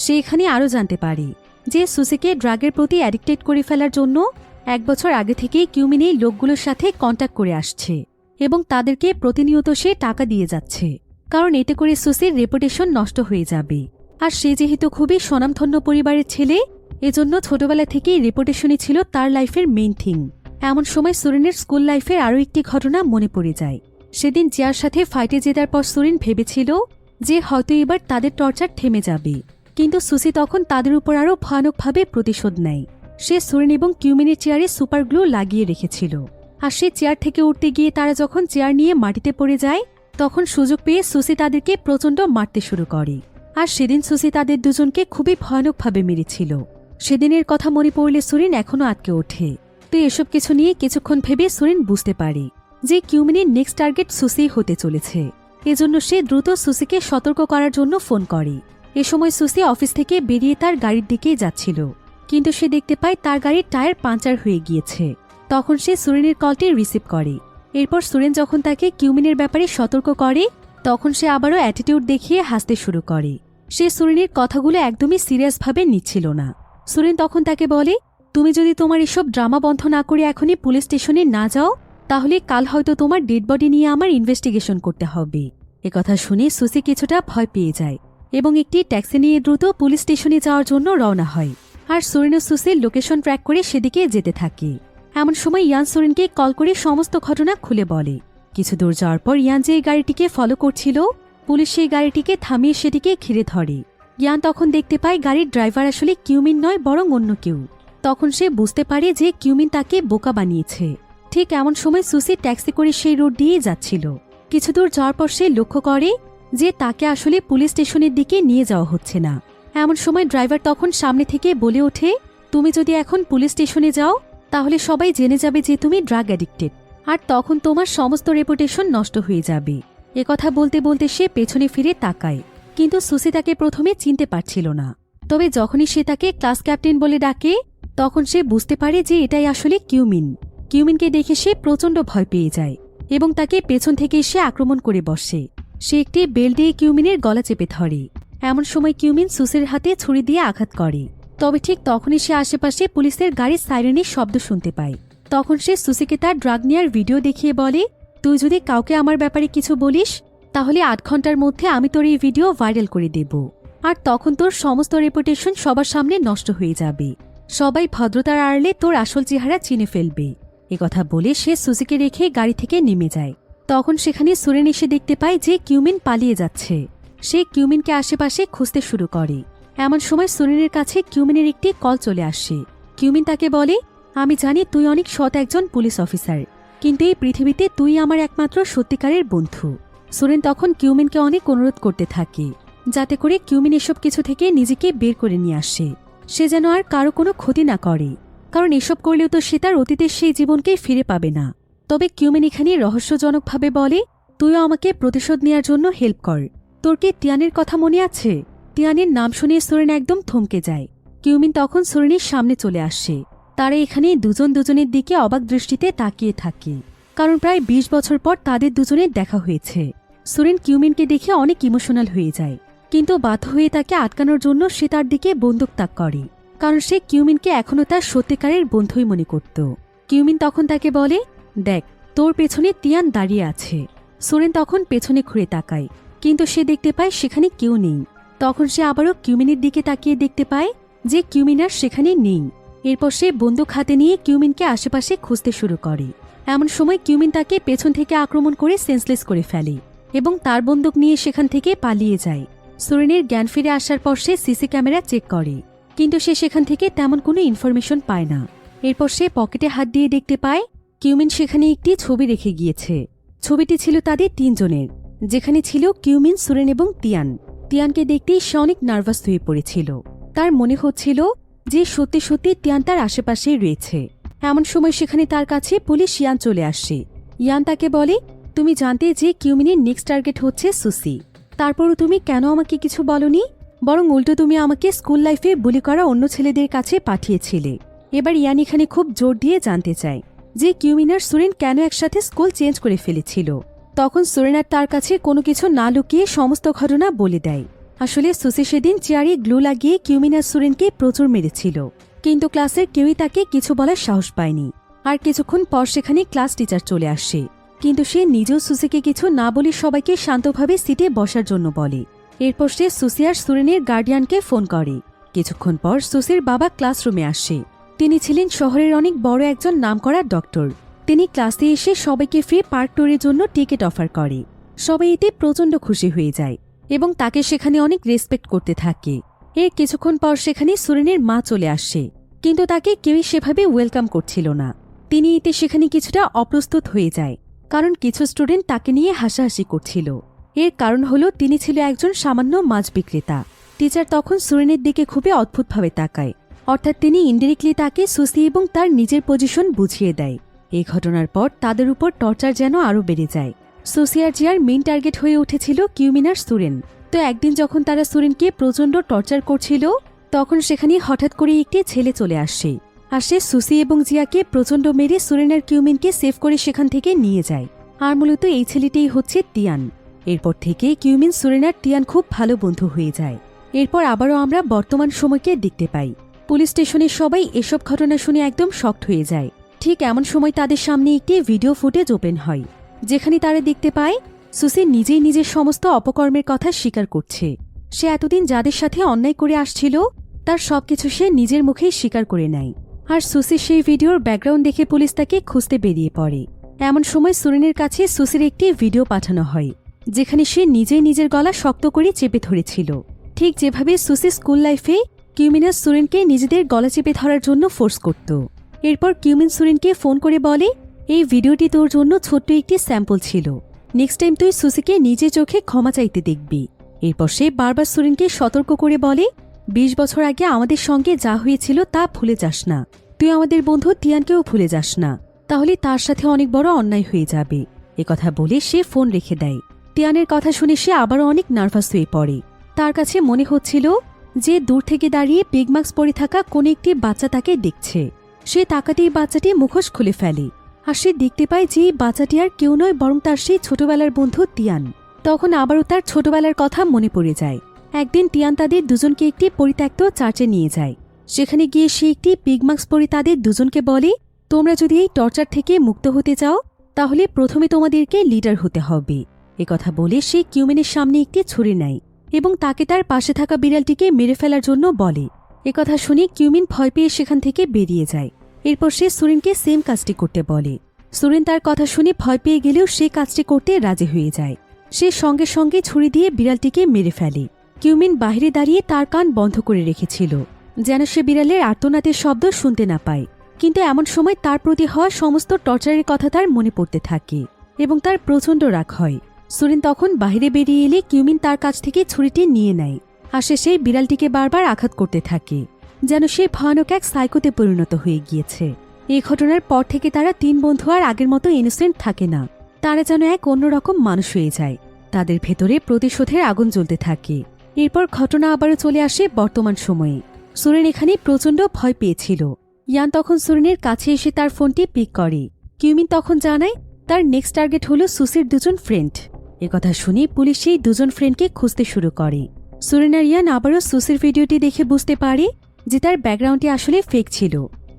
সে এখানে আরও জানতে পারে যে সুসিকে ড্রাগের প্রতি অ্যাডিক্টেড করে ফেলার জন্য 1 বছর আগে থেকেই কিউমিন এই লোকগুলোর সাথে কন্ট্যাক্ট করে আসছে এবং তাদেরকে প্রতিনিয়ত সে টাকা দিয়ে যাচ্ছে, কারণ এতে করে সুসির রেপুটেশন নষ্ট হয়ে যাবে। আর সে যেহেতু খুবই স্বনামধন্য পরিবারের ছেলে, এজন্য ছোটবেলা থেকেই রেপুটেশনই ছিল তার লাইফের মেইন থিং। এমন সময় সুরিনের স্কুল লাইফের আরও একটি ঘটনা মনে পড়ে যায়। সেদিন জিয়ার সাথে ফাইটে জেতার পর সুরিন ভেবেছিল যে হয়তো এবার তাদের টর্চার থেমে যাবে, কিন্তু সুসি তখন তাদের উপর আরও ভয়ানকভাবে প্রতিশোধ নেয়। সে সুরিন এবং কিউমিনের চেয়ারে সুপার গ্লু লাগিয়ে রেখেছিল, আর সে চেয়ার থেকে উঠতে গিয়ে তারা যখন চেয়ার নিয়ে মাটিতে পড়ে যায় তখন সুযোগ পেয়ে সুসি তাদেরকে প্রচণ্ড মারতে শুরু করে। আর সেদিন সুসি তাদের দুজনকে খুবই ভয়ানকভাবে মেরেছিল। সেদিনের কথা মনে পড়লে সুরিন এখনও আটকে ওঠে। তো এসব কিছু নিয়ে কিছুক্ষণ ভেবে সুরিন বুঝতে পারে যে কিউমিনের নেক্সট টার্গেট সুসি হতে চলেছে। এজন্য সে দ্রুত সুসিকে সতর্ক করার জন্য ফোন করে। এ সময় সুসি অফিস থেকে বেরিয়ে তার গাড়ির দিকেই যাচ্ছিল, কিন্তু সে দেখতে পায় তার গাড়ির টায়ার পাঞ্চার হয়ে গিয়েছে। তখন সে সুরিনের কলটি রিসিভ করে। এরপর সুরিন যখন তাকে কিউমিনের ব্যাপারে সতর্ক করে তখন সে আবারও অ্যাটিটিউড দেখিয়ে হাসতে শুরু করে। সে সুরিনের কথাগুলো একদমই সিরিয়াসভাবে নিচ্ছিল না। সুরিন তখন তাকে বলে, তুমি যদি তোমার এসব ড্রামা বন্ধ না করে এখনই পুলিশ স্টেশনে না যাও তাহলে কাল হয়তো তোমার ডেড বডি নিয়ে আমার ইনভেস্টিগেশন করতে হবে। একথা শুনে সুসি কিছুটা ভয় পেয়ে যায় এবং একটি ট্যাক্সি নিয়ে দ্রুত পুলিশ স্টেশনে যাওয়ার জন্য রওনা হয়। আর সুরিন ও সুসির লোকেশন ট্র্যাক করে সেদিকে যেতে থাকে। এমন সময় ইয়ান সুরিনকে কল করে সমস্ত ঘটনা খুলে বলে। কিছু দূর যাওয়ার পর ইয়ান যে গাড়িটিকে ফলো করছিল, পুলিশ সেই গাড়িটিকে থামিয়ে সেটিকে ঘিরে ধরে। ইয়ান তখন দেখতে পায় গাড়ির ড্রাইভার আসলে কিউমিন নয় বরং অন্য কেউ। তখন সে বুঝতে পারে যে কিউমিন তাকে বোকা বানিয়েছে। ঠিক এমন সময় সুসি ট্যাক্সি করে সেই রোড দিয়ে যাচ্ছিল। কিছু দূর যাওয়ার পর সে লক্ষ্য করে যে তাকে আসলে পুলিশ স্টেশনের দিকে নিয়ে যাওয়া হচ্ছে না। এমন সময় ড্রাইভার তখন সামনে থেকে বলে ওঠে, তুমি যদি এখন পুলিশ স্টেশনে যাও তাহলে সবাই জেনে যাবে যে তুমি ড্রাগ অ্যাডিক্টেড, আর তখন তোমার সমস্ত রেপুটেশন নষ্ট হয়ে যাবে। একথা বলতে বলতে সে পেছনে ফিরে তাকায়, কিন্তু সুসি তাকে প্রথমে চিনতে পারছিল না। তবে যখনই সে তাকে ক্লাস ক্যাপ্টেন বলে ডাকে তখন সে বুঝতে পারে যে এটাই আসলে কিউমিন। কিউমিনকে দেখে সে প্রচণ্ড ভয় পেয়ে যায় এবং তাকে পেছন থেকে সে আক্রমণ করে বসে। সে একটি বেল্ট দিয়ে কিউমিনের গলা চেপে ধরে। এমন সময় কিউমিন সুসির হাতে ছুরি দিয়ে আঘাত করে। তবে ঠিক তখনই সে আশেপাশে পুলিশের গাড়ির সাইরেনের শব্দ শুনতে পায়। তখন সে সুসিকে তার ড্রাগ নেয়ার ভিডিও দেখিয়ে বলে, তুই যদি কাউকে আমার ব্যাপারে কিছু বলিস তাহলে 8 ঘন্টার মধ্যে আমি তোর এই ভিডিও ভাইরাল করে দেব, আর তখন তোর সমস্ত রেপুটেশন সবার সামনে নষ্ট হয়ে যাবে। সবাই ভদ্রতার আড়ালে তোর আসল চেহারা চিনে ফেলবে। একথা বলে সে সুসিকে রেখে গাড়ি থেকে নেমে যায়। তখন সেখানে সুরেন এসে দেখতে পায় যে কিউমিন পালিয়ে যাচ্ছে। সে কিউমিনকে আশেপাশে খুঁজতে শুরু করে। এমন সময় সুরেনের কাছে কিউমিনের একটি কল চলে আসে। কিউমিন তাকে বলে, আমি জানি তুই অনেক সৎ একজন পুলিশ অফিসার, কিন্তু এই পৃথিবীতে তুই আমার একমাত্র সত্যিকারের বন্ধু। সুরেন তখন কিউমিনকে অনেক অনুরোধ করতে থাকে যাতে করে কিউমিন এসব কিছু থেকে নিজেকে বের করে নিয়ে আসে। সে যেন আর কারো কোনো ক্ষতি না করে, কারণ এসব করলেও তো সে তার অতীতের সেই জীবনকে ফিরে পাবে না। তবে কিউমিন এখানে রহস্যজনকভাবে বলে, তুইও আমাকে প্রতিশোধ নেয়ার জন্য হেল্প কর। তোর কি তিয়ানের কথা মনে আছে? তিয়ানের নাম শুনে সুরেন একদম থমকে যায়। কিউমিন তখন সুরেনের সামনে চলে আসে। তারা এখানে দুজন দুজনের দিকে অবাক দৃষ্টিতে তাকিয়ে থাকে, কারণ প্রায় 20 বছর পর তাদের দুজনের দেখা হয়েছে। সুরেন কিউমিনকে দেখে অনেক ইমোশনাল হয়ে যায়, কিন্তু বাধ্য হয়ে তাকে আটকানোর জন্য সে তার দিকে বন্দুক তাক করে, কারণ সে কিউমিনকে এখনও তার সত্যিকারের বন্ধুই মনে করত। কিউমিন তখন তাকে বলে, দেখ তোর পেছনে তিয়ান দাঁড়িয়ে আছে। সুরেন তখন পেছনে ঘুরে তাকায়, কিন্তু সে দেখতে পায় সেখানে কেউ নেই। তখন সে আবারও কিউমিনের দিকে তাকিয়ে দেখতে পায় যে কিউমিন আর সেখানে নেই। এরপর সে বন্দুক হাতে নিয়ে কিউমিনকে আশেপাশে খুঁজতে শুরু করে। এমন সময় কিউমিন তাকে পেছন থেকে আক্রমণ করে সেন্সলেস করে ফেলে এবং তার বন্দুক নিয়ে সেখান থেকে পালিয়ে যায়। সুরেনের জ্ঞান ফিরে আসার পর সে সিসি ক্যামেরা চেক করে, কিন্তু সে সেখান থেকে তেমন কোনো ইনফরমেশন পায় না। এরপর সে পকেটে হাত দিয়ে দেখতে পায় কিউমিন সেখানে একটি ছবি রেখে গিয়েছে। ছবিটি ছিল তাদের 3 জনের, যেখানে ছিল কিউমিন, সুরেন এবং তিয়ান। তিয়ানকে দেখতেই সে অনেক নার্ভাস হয়ে পড়েছিল। তার মনে হচ্ছিল যে সত্যি সত্যি তিয়ান তার আশেপাশেই রয়েছে। এমন সময় সেখানে তার কাছে পুলিশ ইয়ান চলে আসে। ইয়ান তাকে বলে, তুমি জানতে যে কিউমিনের নেক্সট টার্গেট হচ্ছে সুসি, তারপরও তুমি কেন আমাকে কিছু বলনি? বরং উল্টো তুমি আমাকে স্কুল লাইফে বুলি করা অন্য ছেলেদের কাছে পাঠিয়েছিলে। এবার ইয়ান এখানে খুব জোর দিয়ে জানতে চায় যে কিউমিন আর সুরেন কেন একসাথে স্কুল চেঞ্জ করে ফেলেছিল। তখন সুরেন আর তার কাছে কোনো কিছু না লুকিয়ে সমস্ত ঘটনা বলে দেয়। আসলে সুসি সেদিন চেয়ারে গ্লু লাগিয়ে কিউমিন আর সুরেনকে প্রচুর মেরেছিল, কিন্তু ক্লাসের কেউই তাকে কিছু বলার সাহস পায়নি। আর কিছুক্ষণ পর সেখানে ক্লাস টিচার চলে আসে, কিন্তু সে নিজেও সুসিকে কিছু না বলে সবাইকে শান্তভাবে সিটে বসার জন্য বলে। এরপর সে সুসি আর সুরেনের গার্ডিয়ানকে ফোন করে। কিছুক্ষণ পর সুসির বাবা ক্লাসরুমে আসে। তিনি ছিলেন শহরের অনেক বড় একজন নামকরা ডক্টর। তিনি ক্লাসে এসে সবাইকে ফ্রি পার্ক ট্যুরের জন্য টিকিট অফার করে। সবাই এতে প্রচণ্ড খুশি হয়ে যায় এবং তাকে সেখানে অনেক রেসপেক্ট করতে থাকে। এর কিছুক্ষণ পর সেখানে সুরেনের মা চলে আসে, কিন্তু তাকে কেউই সেভাবে ওয়েলকাম করছিল না। তিনি এতে সেখানে কিছুটা অপ্রস্তুত হয়ে যায়, কারণ কিছু স্টুডেন্ট তাকে নিয়ে হাসাহাসি করছিল। এর কারণ হলো তিনি ছিল একজন সামান্য মাছ বিক্রেতা। টিচার তখন সুরেনের দিকে খুবই অদ্ভুতভাবে তাকায়, অর্থাৎ তিনি ইনডিরেক্টলি তাকে সুসি এবং তার নিজের পজিশন বুঝিয়ে দেয়। এই ঘটনার পর তাদের উপর টর্চার যেন আরও বেড়ে যায়। সুসি আর জিয়ার মেইন টার্গেট হয়ে উঠেছিল কিউমিন আর সুরেন। তো একদিন যখন তারা সুরেনকে প্রচণ্ড টর্চার করছিল, তখন সেখানে হঠাৎ করে একটি ছেলে চলে আসে। আর সে সুসি এবং জিয়াকে প্রচণ্ড মেরে সুরেন আর কিউমিনকে সেভ করে সেখান থেকে নিয়ে যায়। আর মূলত এই ছেলেটিই হচ্ছে তিয়ান। এরপর থেকে কিউমিন, সুরেন আর তিয়ান খুব ভালো বন্ধু হয়ে যায়। এরপর আবারও আমরা বর্তমান সময়কে দেখতে পাই। পুলিশ স্টেশনের সবাই এসব ঘটনা শুনে একদম শকড হয়ে যায়। ঠিক এমন সময় তাদের সামনে একটি ভিডিও ফুটেজ ওপেন হয়, যেখানে তারা দেখতে পায় সুসি নিজেই নিজের সমস্ত অপকর্মের কথা স্বীকার করছে। সে এতদিন যাদের সাথে অন্যায় করে আসছিল তার সবকিছু সে নিজের মুখেই স্বীকার করে নেয়। আর সুসি সেই ভিডিওর ব্যাকগ্রাউন্ড দেখে পুলিশ তাকে খুঁজতে বেরিয়ে পড়ে। এমন সময় সুরেনের কাছে সুসির একটি ভিডিও পাঠানো হয়, যেখানে সে নিজেই নিজের গলা শক্ত করে চেপে ধরেছিল, ঠিক যেভাবে সুসি স্কুল লাইফে কিউমিন আর সুরেনকে নিজেদের গলা চেপে ধরার জন্য ফোর্স করত। এরপর কিউমিন সুরেনকে ফোন করে বলে, এই ভিডিওটি তোর জন্য ছোট্ট একটি স্যাম্পল ছিল, নেক্সট টাইম তুই সুসিকে নিজের চোখে ক্ষমা চাইতে দেখবি। এরপর সে বারবার সুরেনকে সতর্ক করে বলে, 20 বছর আগে আমাদের সঙ্গে যা হয়েছিল তা ভুলে যাস না। তুই আমাদের বন্ধু তিয়ানকেও ভুলে যাস না, তাহলে তার সাথে অনেক বড় অন্যায় হয়ে যাবে। একথা বলে সে ফোন রেখে দেয়। তিয়ানের কথা শুনে সে আবারও অনেক নার্ভাস হয়ে পড়ে। তার কাছে মনে হচ্ছিল যে দূর থেকে দাঁড়িয়ে বিগ মাস্ক পরে থাকা কোন একটি বাচ্চা তাকে দেখছে। সে তাকাতেই বাচ্চাটি মুখোশ খুলে ফেলে, আর সে দেখতে পায় যে বাচ্চাটি আর কেউ নয় বরং তার সেই ছোটবেলার বন্ধু তিয়ান। তখন আবারও তার ছোটবেলার কথা মনে পড়ে যায়। একদিন তিয়ান তাদের দুজনকে একটি পরিত্যক্ত চার্চে নিয়ে যায়। সেখানে গিয়ে সে একটি পিগ মাস্ক পরে তাদের দুজনকে বলে, তোমরা যদি এই টর্চার থেকে মুক্ত হতে চাও তাহলে প্রথমে তোমাদেরকে লিডার হতে হবে। একথা বলে সে কিউমিনের সামনে একটি ছুরি নেয় এবং তাকে তার পাশে থাকা বিড়ালটিকে মেরে ফেলার জন্য বলে। একথা শুনে কিউমিন ভয় পেয়ে সেখান থেকে বেরিয়ে যায়। এরপর সে সুরেনকে সেম কাজটি করতে বলে। সুরেন তার কথা শুনে ভয় পেয়ে গেলেও সে কাজটি করতে রাজি হয়ে যায়। সে সঙ্গে সঙ্গে ছুরি দিয়ে বিড়ালটিকে মেরে ফেলে। কিউমিন বাইরে দাঁড়িয়ে তার কান বন্ধ করে রেখেছিল, যেন সে বিড়ালের আর্তনাদের শব্দ শুনতে না পায়। কিন্তু এমন সময় তার প্রতি হওয়া সমস্ত টর্চারের কথা তার মনে পড়তে থাকে এবং তার প্রচণ্ড রাগ হয়। সুরেন তখন বাইরে বেরিয়ে এলে কিউমিন তার কাছ থেকে ছুরিটি নিয়ে নেয়। আর সে সেই বিড়ালটিকে বারবার আঘাত করতে থাকে, যেন সে ভয়ানক এক সাইকোতে পরিণত হয়ে গিয়েছে। এই ঘটনার পর থেকে তারা 3 বন্ধু আর আগের মতো ইনোসেন্ট থাকে না। তারা যেন এক অন্যরকম মানুষ হয়ে যায়। তাদের ভেতরে প্রতিশোধের আগুন জ্বলতে থাকে। এরপর ঘটনা আবারও চলে আসে বর্তমান সময়ে। সুরেন এখানে প্রচণ্ড ভয় পেয়েছিল। ইয়ান তখন সুরেনের কাছে এসে তার ফোনটি পিক করে। কিউমিন তখন জানায় তার নেক্সট টার্গেট হলো সুসির 2 জন ফ্রেন্ড। একথা শুনে পুলিশ সেই 2 জন ফ্রেন্ডকে খুঁজতে শুরু করে। সুরেন আর ইয়ান আবারও সুসির ভিডিওটি দেখে বুঝতে পারে যে তার ব্যাকগ্রাউন্ডটি আসলে ফেক ছিল।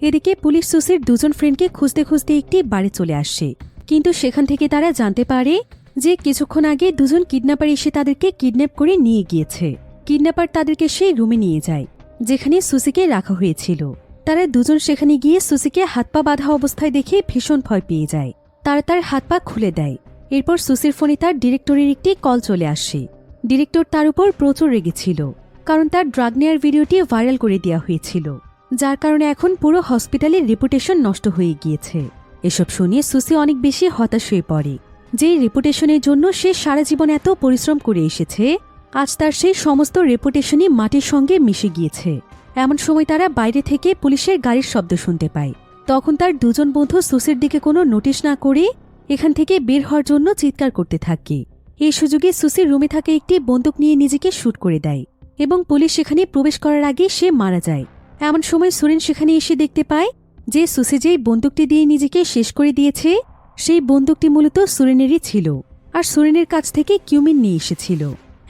এদিকে পুলিশ সুসির 2 জন ফ্রেন্ডকে খুঁজতে খুঁজতে একটি বাড়ি চলে আসে, কিন্তু সেখান থেকে তারা জানতে পারে যে কিছুক্ষণ আগে 2 জন কিডন্যাপার এসে তাদেরকে কিডন্যাপ করে নিয়ে গিয়েছে। কিডন্যাপার তাদেরকে সেই রুমে নিয়ে যায় যেখানে সুসিকে রাখা হয়েছিল। তারা 2 জন সেখানে গিয়ে সুসিকে হাত পা বাঁধা অবস্থায় দেখে ভীষণ ভয় পেয়ে যায়। তারা তার হাত পা খুলে দেয়। এরপর সুসির ফোনে তার ডিরেক্টরের একটি কল চলে আসে। ডিরেক্টর তার উপর প্রচুর রেগেছিল, কারণ তার ড্রাগ নেয়ার ভিডিওটি ভাইরাল করে দেওয়া হয়েছিল, যার কারণে এখন পুরো হসপিটালের রেপুটেশন নষ্ট হয়ে গিয়েছে। এসব শুনে সুসি অনেক বেশি হতাশ হয়ে পড়ে। যেই রেপুটেশনের জন্য সে সারা জীবন এত পরিশ্রম করে এসেছে, আজ তার সেই সমস্ত রেপুটেশনই মাটির সঙ্গে মিশে গিয়েছে। এমন সময় তারা বাইরে থেকে পুলিশের গাড়ির শব্দ শুনতে পায়। তখন তার 2 জন বন্ধু সুসির দিকে কোনো নোটিশ না করে এখান থেকে বের হওয়ার জন্য চিৎকার করতে থাকে। এই সুযোগে সুসির রুমে থাকা একটি বন্দুক নিয়ে নিজেকে শুট করে দেয়। এবং পুলিশ সেখানে প্রবেশ করার আগে সে মারা যায়। এমন সময় সুরেন সেখানে এসে দেখতে পায় যে সুসি যেই বন্দুকটি দিয়ে নিজেকে শেষ করে দিয়েছে সেই বন্দুকটি মূলত সুরেনেরই ছিল, আর সুরেনের কাছ থেকে কিউমিন নিয়ে এসেছিল।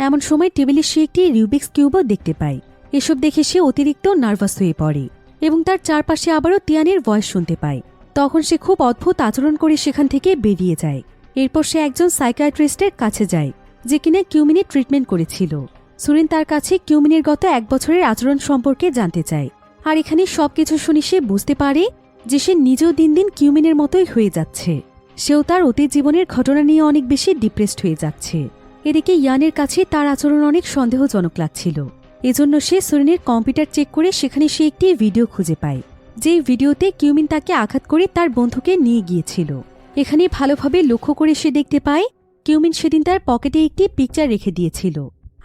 এমন সময় টেবিলে সে একটি রিউবিক্স কিউবও দেখতে পায়। এসব দেখে সে অতিরিক্ত নার্ভাস হয়ে পড়ে এবং তার চারপাশে আবারও তিয়ানের ভয়েস শুনতে পায়। তখন সে খুব অদ্ভুত আচরণ করে সেখান থেকে বেরিয়ে যায়। এরপর সে একজন সাইকিয়াট্রিস্টের কাছে যায় যে কিনা কিউমিনের ট্রিটমেন্ট করেছিল। সুরেন তার কাছে কিউমিনের গত 1 বছরের আচরণ সম্পর্কে জানতে চায়, আর এখানে সবকিছু শুনে সে বুঝতে পারে যে সে নিজেও দিন দিন কিউমিনের মতোই হয়ে যাচ্ছে। সেও তার অতীত জীবনের ঘটনা নিয়ে অনেক বেশি ডিপ্রেসড হয়ে যাচ্ছে। এদিকে ইয়ানের কাছে তার আচরণ অনেক সন্দেহজনক লাগছিল। এজন্য সে সুরেনের কম্পিউটার চেক করে সেখানে সে একটি ভিডিও খুঁজে পায়, যেই ভিডিওতে কিউমিন তাকে আঘাত করে তার বন্ধুকে নিয়ে গিয়েছিল। এখানে ভালোভাবে লক্ষ্য করে সে দেখতে পায় কিউমিন সেদিন তার পকেটে একটি পিকচার রেখে দিয়েছিল,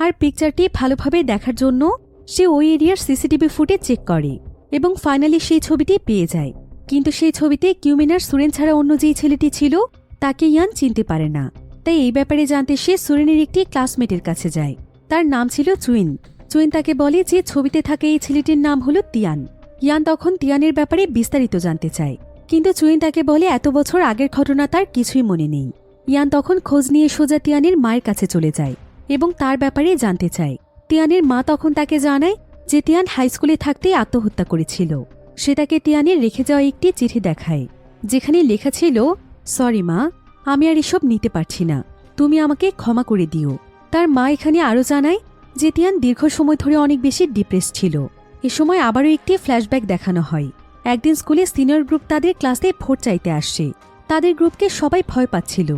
আর পিকচারটি ভালোভাবে দেখার জন্য সে ওই এরিয়ার সিসিটিভি ফুটেজ চেক করে এবং ফাইনালি সেই ছবিটি পেয়ে যায়। কিন্তু সেই ছবিতে কিউমিন আর সুরেন ছাড়া অন্য যেই ছেলেটি ছিল তাকে ইয়ান চিনতে পারে না। তাই এই ব্যাপারে জানতে সে সুরেনের একটি ক্লাসমেটের কাছে যায়। তার নাম ছিল চুইন। চুইন তাকে বলে যে ছবিতে থাকা এই ছেলেটির নাম হলো তিয়ান। ইয়ান তখন তিয়ানের ব্যাপারে বিস্তারিত জানতে চায়, কিন্তু চুইন তাকে বলে এত বছর আগের ঘটনা তার কিছুই মনে নেই। ইয়ান তখন খোঁজ নিয়ে সোজা তিয়ানের মায়ের কাছে চলে যায় এবং তার ব্যাপারে জানতে চায়। তিয়ানের মা তখন তাকে জানায় যে তিয়ান হাইস্কুলে থাকতেই আত্মহত্যা করেছিল। সে তাকে তিয়ানের রেখে যাওয়া একটি চিঠি দেখায়, যেখানে লেখা ছিল, সরি মা, আমি আর এসব নিতে পারছি না, তুমি আমাকে ক্ষমা করে দিও। তার মা এখানে আরও জানায় যে তিয়ান দীর্ঘ সময় ধরে অনেক বেশি ডিপ্রেস ছিল। এ সময় আবারও একটি ফ্ল্যাশব্যাক দেখানো হয়। একদিন স্কুলে সিনিয়র গ্রুপ তাদের ক্লাসে ভোট চাইতে আসছে। তাদের গ্রুপকে সবাই ভয় পাচ্ছিল,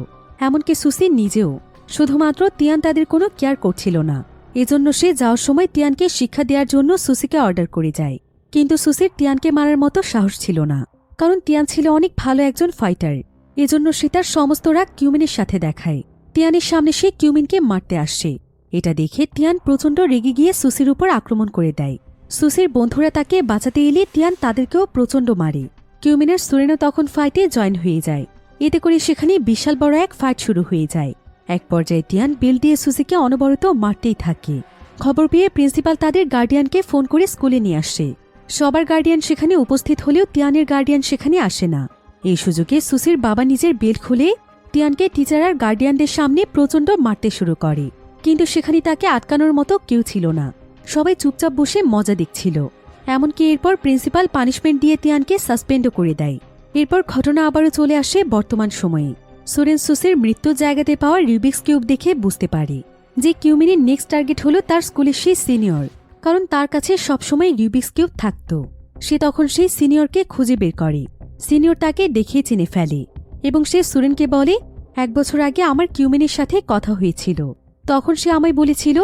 এমনকি সুসি নিজেও। শুধুমাত্র তিয়ান তাদের কোনো কেয়ার করছিল না। এজন্য সে যাওয়ার সময় তিয়ানকে শিক্ষা দেওয়ার জন্য সুসিকে অর্ডার করে যায়। কিন্তু সুসির তিয়ানকে মারার মতো সাহস ছিল না, কারণ তিয়ান ছিল অনেক ভালো একজন ফাইটার। এজন্য সে তার সমস্ত রাগ কিউমিনের সাথে দেখায়। তিয়ানের সামনে সে কিউমিনকে মারতে আসছে। এটা দেখে তিয়ান প্রচণ্ড রেগে গিয়ে সুসির উপর আক্রমণ করে দেয়। সুসির বন্ধুরা তাকে বাঁচাতে এলে তিয়ান তাদেরকেও প্রচণ্ড মারে। কিউমিনের সুরেনও তখন ফাইটে জয়েন হয়ে যায়। এতে করে সেখানে বিশাল বড় এক ফাইট শুরু হয়ে যায়। এক পর্যায়ে তিয়ান বেল দিয়ে সুসিকে অনবরত মারতেই থাকে। খবর পেয়ে প্রিন্সিপাল তাদের গার্ডিয়ানকে ফোন করে স্কুলে নিয়ে আসে। সবার গার্ডিয়ান সেখানে উপস্থিত হলেও তিয়ানের গার্ডিয়ান সেখানে আসে না। এই সুযোগে সুসির বাবা নিজের বেল্ট খুলে তিয়ানকে টিচার আর গার্ডিয়ানদের সামনে প্রচণ্ড মারতে শুরু করে, কিন্তু সেখানে তাকে আটকানোর মতো কেউ ছিল না। সবাই চুপচাপ বসে মজা দেখছিল। এমনকি এরপর প্রিন্সিপাল পানিশমেন্ট দিয়ে তিয়ানকে সাসপেন্ডও করে দেয়। এরপর ঘটনা আবারও চলে আসে বর্তমান সময়ে। সুরেন সুসির মৃত্যুর জায়গাতে পাওয়া রিউবিক্স কিউব দেখে বুঝতে পারে যে কিউমিনের নেক্সট টার্গেট হলো তার স্কুলের সেই সিনিয়র, কারণ তার কাছে সবসময় রিউবিক্স কিউব থাকত। সে তখন সেই সিনিয়রকে খুঁজে বের করে। সিনিয়র তাকে দেখিয়ে চিনে ফেলে এবং সে সুরেনকে বলে, 1 বছর আগে আমার কিউমিনের সাথে কথা হয়েছিল। তখন সে আমায় বলেছিল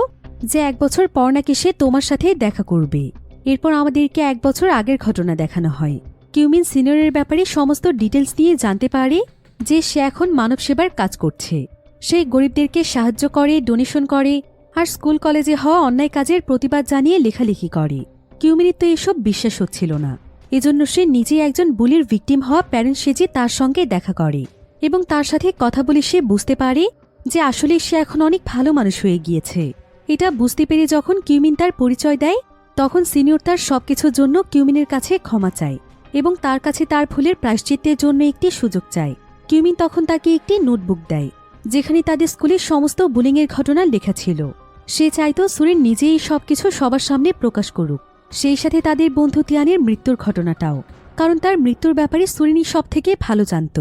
যে 1 বছর পর নাকি সে তোমার সাথে দেখা করবে। এরপর আমাদেরকে 1 বছর আগের ঘটনা দেখানো হয়। কিউমিন সিনিয়রের ব্যাপারে সমস্ত ডিটেলস দিয়ে জানতে পারে যে সে এখন মানব সেবার কাজ করছে। সে গরিবদেরকে সাহায্য করে, ডোনেশন করে, আর স্কুল কলেজে হওয়া অন্যায় কাজের প্রতিবাদ জানিয়ে লেখালেখি করে। কিউমিনের তো এসব বিশ্বাস হচ্ছিল না। এজন্য সে নিজে একজন বুলির ভিকটিম হওয়া প্যারেন্ট সেজে তার সঙ্গে দেখা করে এবং তার সাথে কথা বলে সে বুঝতে পারে যে আসলে সে এখন অনেক ভালো মানুষ হয়ে গিয়েছে। এটা বুঝতে পেরে যখন কিউমিন তার পরিচয় দেয়, তখন সিনিয়র তার সবকিছুর জন্য কিউমিনের কাছে ক্ষমা চায় এবং তার কাছে তার ভুলের প্রায়শ্চিত্তের জন্য একটি সুযোগ চায়। কিউমিন তখন তাকে একটি নোটবুক দেয়, যেখানে তাদের স্কুলের সমস্ত বুলিংয়ের ঘটনা লেখা ছিল। সে চাইতো সুরেন নিজেই সবকিছু সবার সামনে প্রকাশ করুক, সেই সাথে তাদের বন্ধু তিয়ানের মৃত্যুর ঘটনাটাও, কারণ তার মৃত্যুর ব্যাপারে সুরেনই সব থেকে ভালো জানত।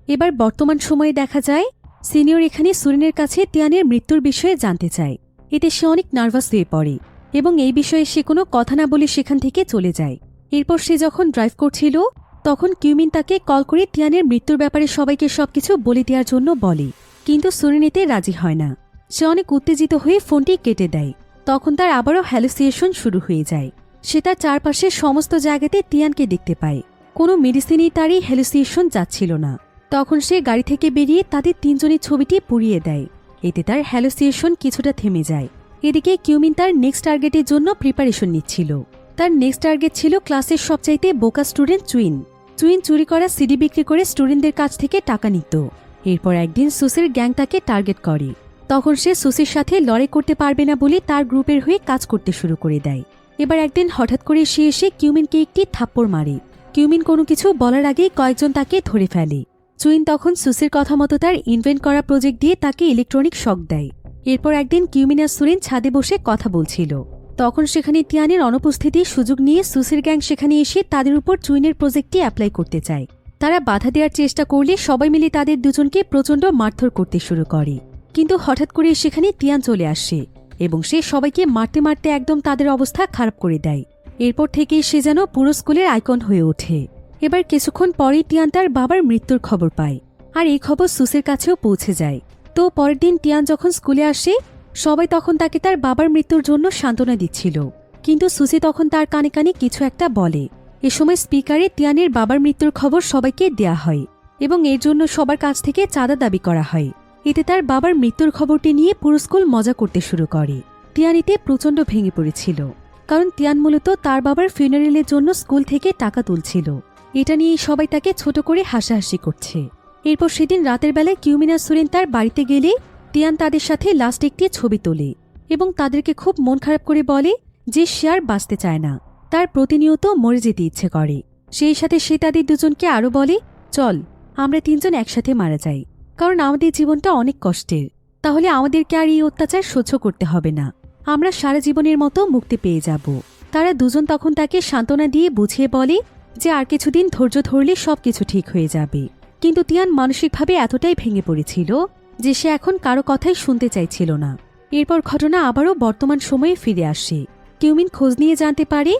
এবার বর্তমান সময়ে দেখা যায় সিনিয়র এখানে সুরেনের কাছে তিয়ানের মৃত্যুর বিষয়ে জানতে চায়। এতে সে অনেক নার্ভাস হয়ে পড়ে এবং এই বিষয়ে সে কোনো কথা না বলে সেখান থেকে চলে যায়। এরপর সে যখন ড্রাইভ করছিল, তখন কিউমিন তাকে কল করে তিয়ানের মৃত্যুর ব্যাপারে সবাইকে সবকিছু বলে দেওয়ার জন্য বলে, কিন্তু সুরেন এতে রাজি হয় না। সে অনেক উত্তেজিত হয়ে ফোনটি কেটে দেয়। তখন তার আবারও হ্যালুসিয়েশন শুরু হয়ে যায়। সে তার চারপাশের সমস্ত জায়গাতে তিয়ানকে দেখতে পায়। কোনো মেডিসিনই তার এই হ্যালুসিয়েশন যাচ্ছিল না। তখন সে গাড়ি থেকে বেরিয়ে তাদের 3 জনের ছবিটি পুড়িয়ে দেয়। এতে তার হ্যালুসিয়েশন কিছুটা থেমে যায়। এদিকে কিউমিন তার নেক্সট টার্গেটের জন্য প্রিপারেশন নিচ্ছিল। তার নেক্সট টার্গেট ছিল ক্লাসের সবচাইতে বোকা স্টুডেন্ট চুইন। চুইন চুরি করা সিডি বিক্রি করে স্টুডেন্টদের কাছ থেকে টাকা নিত। এরপর একদিন সুসের গ্যাং তাকে টার্গেট করে তখন সে সুসির সাথে লড়াই করতে পারবে না বলে তার গ্রুপের হয়ে কাজ করতে শুরু করে দেয়। এবার একদিন হঠাৎ করে সে এসে কিউমিনকে একটি থাপ্পড় মারে। কিউমিন কোনো কিছু বলার আগেই কয়েকজন তাকে ধরে ফেলে। চুইন তখন সুসির কথা মতো তার ইনভেন্ট করা প্রজেক্ট দিয়ে তাকে ইলেকট্রনিক শক দেয়। এরপর একদিন কিউমিন আর সুরিন ছাদে বসে কথা বলছিল। তখন সেখানে তিয়ানের অনুপস্থিতির সুযোগ নিয়ে সুসির গ্যাং সেখানে এসে তাদের উপর চুইনের প্রজেক্টটি অ্যাপ্লাই করতে চায়। তারা বাধা দেওয়ার চেষ্টা করলে সবাই মিলে তাদের দুজনকে প্রচণ্ড মারধর করতে শুরু করে। কিন্তু হঠাৎ করে সেখানে তিয়ান চলে আসে এবং সে সবাইকে মারতে মারতে একদম তাদের অবস্থা খারাপ করে দেয়। এরপর থেকেই সে যেন পুরো স্কুলের আইকন হয়ে ওঠে। এবার কিছুক্ষণ পরেই তিয়ান তার বাবার মৃত্যুর খবর পায়, আর এই খবর সুসের কাছেও পৌঁছে যায়। তো পরের দিন তিয়ান যখন স্কুলে আসে, সবাই তখন তাকে তার বাবার মৃত্যুর জন্য সান্ত্বনা দিচ্ছিল। কিন্তু সুসি তখন তার কানে কানে কিছু একটা বলে। এ সময় স্পিকারে তিয়ানের বাবার মৃত্যুর খবর সবাইকে দেয়া হয় এবং এর জন্য সবার কাছ থেকে চাঁদা দাবি করা হয়। এতে তার বাবার মৃত্যুর খবরটি নিয়ে পুরো স্কুল মজা করতে শুরু করে। তিয়ান এতে প্রচণ্ড ভেঙে পড়েছিল, কারণ তিয়ান মূলত তার বাবার ফিউনারেলের জন্য স্কুল থেকে টাকা তুলছিল। এটা নিয়েই সবাই তাকে ছোট করে হাসাহাসি করছে। এরপর সেদিন রাতের বেলায় কিউমিন আর সুরেন তার বাড়িতে গেলে তিয়ান তাদের সাথে লাস্ট একটি ছবি তোলে এবং তাদেরকে খুব মন খারাপ করে বলে যে সে আর বাঁচতে চায় না, তার প্রতিনিয়ত মরে যেতে ইচ্ছে করে। সেই সাথে সে তাদের দুজনকে আরও বলে, চল আমরা তিনজন একসাথে মারা যাই, কারণ আমাদের জীবনটা অনেক কষ্টের, তাহলে আমাদেরকে আর এই অত্যাচার সহ্য করতে হবে না, আমরা সারা জীবনের মতো মুক্তি পেয়ে যাব। তারা দুজন তখন তাকে সান্ত্বনা দিয়ে বুঝিয়ে বলে যে আর কিছুদিন ধৈর্য ধরলে সবকিছু ঠিক হয়ে যাবে। কিন্তু তিয়ান মানসিকভাবে এতটাই ভেঙে পড়েছিল যে সে এখন কারো কথাই শুনতে চাইছিল না। এরপর ঘটনা আবারও বর্তমান সময়ে ফিরে আসে। কিউমিন খোঁজ নিয়ে জানতে পারে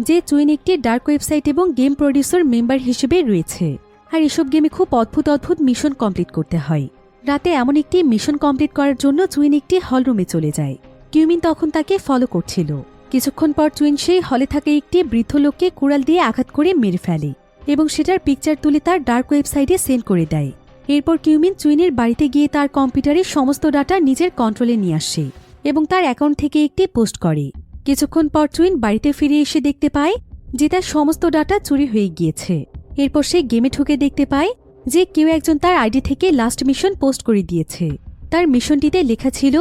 যে চুইন একটি ডার্ক ওয়েবসাইট এবং গেম প্রডিউসার মেম্বার হিসেবে রয়েছে, আর এসব গেমে খুব অদ্ভুত অদ্ভুত মিশন কমপ্লিট করতে হয়। রাতে এমন একটি মিশন কমপ্লিট করার জন্য চুইন একটি হলরুমে চলে যায়। কিউমিন তখন তাকে ফলো করছিল। কিছুক্ষণ পর চুইন সেই হলে থাকা একটি বৃদ্ধ লোককে কুড়াল দিয়ে আঘাত করে মেরে ফেলে এবং সেটার পিকচার তুলে তার ডার্ক ওয়েবসাইটে সেন্ড করে দেয়। এরপর কিউমিন চুইনের বাড়িতে গিয়ে তার কম্পিউটারের সমস্ত ডাটা নিজের কন্ট্রোলে নিয়ে আসে এবং তার অ্যাকাউন্ট থেকে একটি পোস্ট করে। কিছুক্ষণ পর চুইন বাড়িতে ফিরে এসে দেখতে পায় যে তার সমস্ত ডাটা চুরি হয়ে গিয়েছে। এরপর সে গেমে ঢুকে দেখতে পায় যে কেউ একজন তার আইডি থেকে লাস্ট মিশন পোস্ট করে দিয়েছে। তার মিশনটিতে লেখা ছিল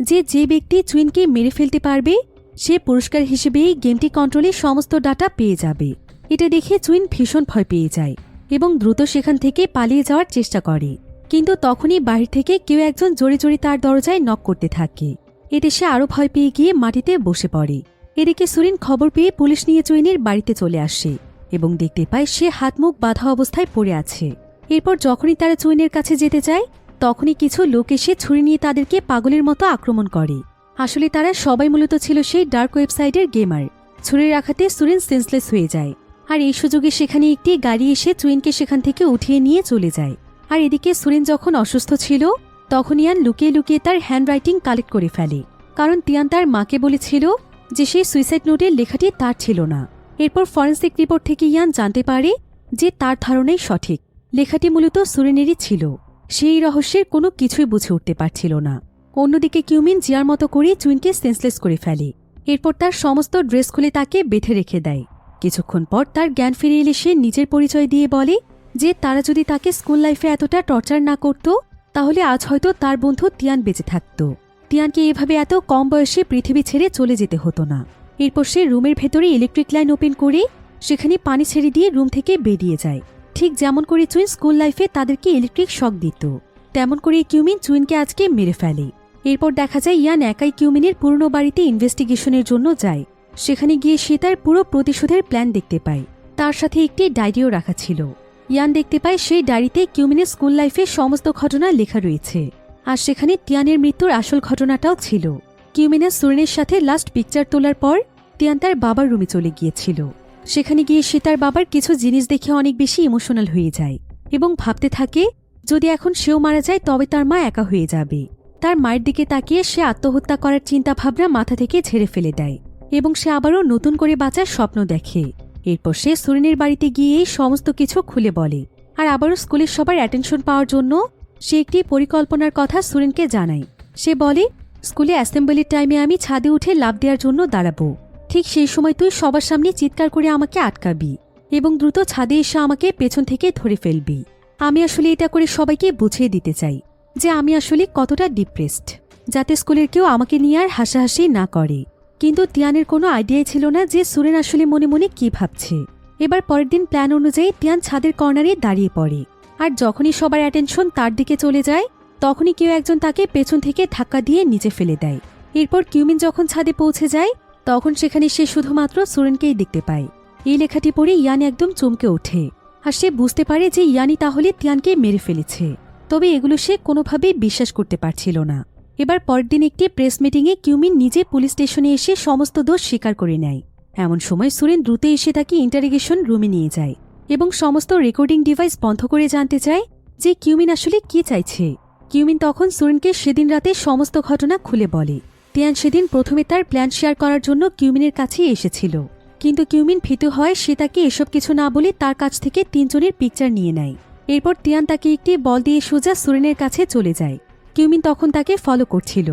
যে যে ব্যক্তি চুইনকে মেরে ফেলতে পারবে সে পুরস্কার হিসেবে এই গেমটি কন্ট্রোলে সমস্ত ডাটা পেয়ে যাবে। এটা দেখে চুইন ভীষণ ভয় পেয়ে যায় এবং দ্রুত সেখান থেকে পালিয়ে যাওয়ার চেষ্টা করে। কিন্তু তখনই বাহির থেকে কেউ একজন জোরে জোরে তার দরজায় নক করতে থাকে। এতে সে আরও ভয় পেয়ে গিয়ে মাটিতে বসে পড়ে। এদিকে সুরিন খবর পেয়ে পুলিশ নিয়ে চুইনের বাড়িতে চলে আসে এবং দেখতে পায় সে হাত মুখ বাঁধা অবস্থায় পড়ে আছে। এরপর যখনই তারা চুইনের কাছে যেতে যায় তখনই কিছু লোক এসে ছুরি নিয়ে তাদেরকে পাগলের মতো আক্রমণ করে। আসলে তারা সবাই মূলত ছিল সেই ডার্ক ওয়েবসাইটের গেমার। ছুরির আঘাতে সুরিন সেন্সলেস হয়ে যায়, আর এই সুযোগে সেখানে একটি গাড়ি এসে চুইনকে সেখান থেকে উঠিয়ে নিয়ে চলে যায়। আর এদিকে সুরিন যখন অসুস্থ ছিল তখন ইয়ান লুকিয়ে লুকিয়ে তার হ্যান্ডরাইটিং কালেক্ট করে ফেলে, কারণ তিয়ান তার মাকে বলেছিল যে সেই সুইসাইড নোটের লেখাটি তার ছিল না। এরপর ফরেন্সিক রিপোর্ট থেকে ইয়ান জানতে পারে যে তার ধারণাই সঠিক, লেখাটি মূলত সুরিনেরই ছিল। সেই রহস্যের কোনো কিছুই বুঝে উঠতে পারছিল না। অন্যদিকে কিউমিন জিয়ার মতো করে চুইনকে সেন্সলেস করে ফেলে। এরপর তার সমস্ত ড্রেস খুলে তাকে বেঁধে রেখে দেয়। কিছুক্ষণ পর তার জ্ঞান ফিরে এলে সে নিজের পরিচয় দিয়ে বলে যে তারা যদি তাকে স্কুল লাইফে এতটা টর্চার না করত তাহলে আজ হয়তো তার বন্ধু তিয়ান বেঁচে থাকত। তিয়ানকে এভাবে এত কম বয়সে পৃথিবী ছেড়ে চলে যেতে হতো না। এরপর সে রুমের ভেতরে ইলেকট্রিক লাইন ওপেন করে সেখানে পানি ছেড়ে দিয়ে রুম থেকে বেরিয়ে যায়। ঠিক যেমন করে চুইন স্কুল লাইফে তাদেরকে ইলেকট্রিক শক দিত, তেমন করে কিউমিন চুইনকে আজকে মেরে ফেলে। এরপর দেখা যায় ইয়ান একাই কিউমিনের পুরনো বাড়িতে ইনভেস্টিগেশনের জন্য যায়। সেখানে গিয়ে সে তার পুরো প্রতিশোধের প্ল্যান দেখতে পায়। তার সাথে একটি ডায়েরিও রাখা ছিল। ইয়ান দেখতে পায় সেই ডায়েরিতে কিউমিনের স্কুল লাইফের সমস্ত ঘটনা লেখা রয়েছে, আর সেখানে তিয়ানের মৃত্যুর আসল ঘটনাটাও ছিল। কিউমিনের সুরেনের সাথে লাস্ট পিকচার তোলার পর তিয়ান তার বাবার রুমে চলে গিয়েছিল। সেখানে গিয়ে সে তার বাবার কিছু জিনিস দেখে অনেক বেশি ইমোশনাল হয়ে যায় এবং ভাবতে থাকে যদি এখন সেও মারা যায় তবে তার মা একা হয়ে যাবে। তার মায়ের দিকে তাকিয়ে সে আত্মহত্যা করার চিন্তা ভাবনা মাথা থেকে ঝেড়ে ফেলে দেয় এবং সে আবারও নতুন করে বাঁচার স্বপ্ন দেখে। এরপর সে সুরিনের বাড়িতে গিয়ে সমস্ত কিছু খুলে বলে, আর আবারও স্কুলের সবার অ্যাটেনশন পাওয়ার জন্য সে একটি পরিকল্পনার কথা সুরিনকে জানায়। সে বলে, স্কুলে অ্যাসেম্বলির টাইমে আমি ছাদে উঠে লাফ দেওয়ার জন্য দাঁড়াবো, ঠিক সেই সময় তুই সবার সামনে চিৎকার করে আমাকে আটকাবি এবং দ্রুত ছাদে এসে আমাকে পেছন থেকে ধরে ফেলবি। আমি আসলে এটা করে সবাইকে বুঝিয়ে দিতে চাই যে আমি আসলে কতটা ডিপ্রেসড। যাতে স্কুলের কেউ আমাকে নিয়ে আর হাসাহাসি না করে। কিন্তু তিয়ানের কোনো আইডিয়াই ছিল না যে সুরেন আসলে মনে মনে কি ভাবছে। এবার পরের দিন প্ল্যান অনুযায়ী তিয়ান ছাদের কর্নারে দাঁড়িয়ে পড়ে। আর যখনই সবার অ্যাটেনশন তার দিকে চলে যায়, তখনই কেউ একজন তাকে পেছন থেকে ধাক্কা দিয়ে নিচে ফেলে দেয়। এরপর কিউমিন যখন ছাদে পৌঁছে যায়, তখন সেখানে সে শুধুমাত্র সুরেনকেই দেখতে পায়। এই লেখাটি পড়ে ইয়ান একদম চমকে ওঠে, আর সে বুঝতে পারে যে ইয়ানি তাহলে তিয়ানকে মেরে ফেলেছে। তবে এগুলো সে কোনোভাবেই বিশ্বাস করতে পারছিল না। এবার পরের দিন একটি প্রেস মিটিংয়ে কিউমিন নিজে পুলিশ স্টেশনে এসে সমস্ত দোষ স্বীকার করে নেয়। এমন সময় সুরেন দ্রুত এসে তাকে ইন্টারোগেশন রুমে নিয়ে যায় এবং সমস্ত রেকর্ডিং ডিভাইস বন্ধ করে জানতে চায় যে কিউমিন আসলে কি চাইছে। কিউমিন তখন সুরেনকে সেদিন রাতে সমস্ত ঘটনা খুলে বলে। তিয়ান সেদিন প্রথমে তার প্ল্যান শেয়ার করার জন্য কিউমিনের কাছেই এসেছিল, কিন্তু কিউমিন ভীতু হয় সে তাকে এসব কিছু না বলে তার কাছ থেকে 3 জনের পিকচার নিয়ে নেয়। এরপর তিয়ান তাকে একটি বল দিয়ে সোজা সুরেনের কাছে চলে যায়। কিউমিন তখন তাকে ফলো করছিল।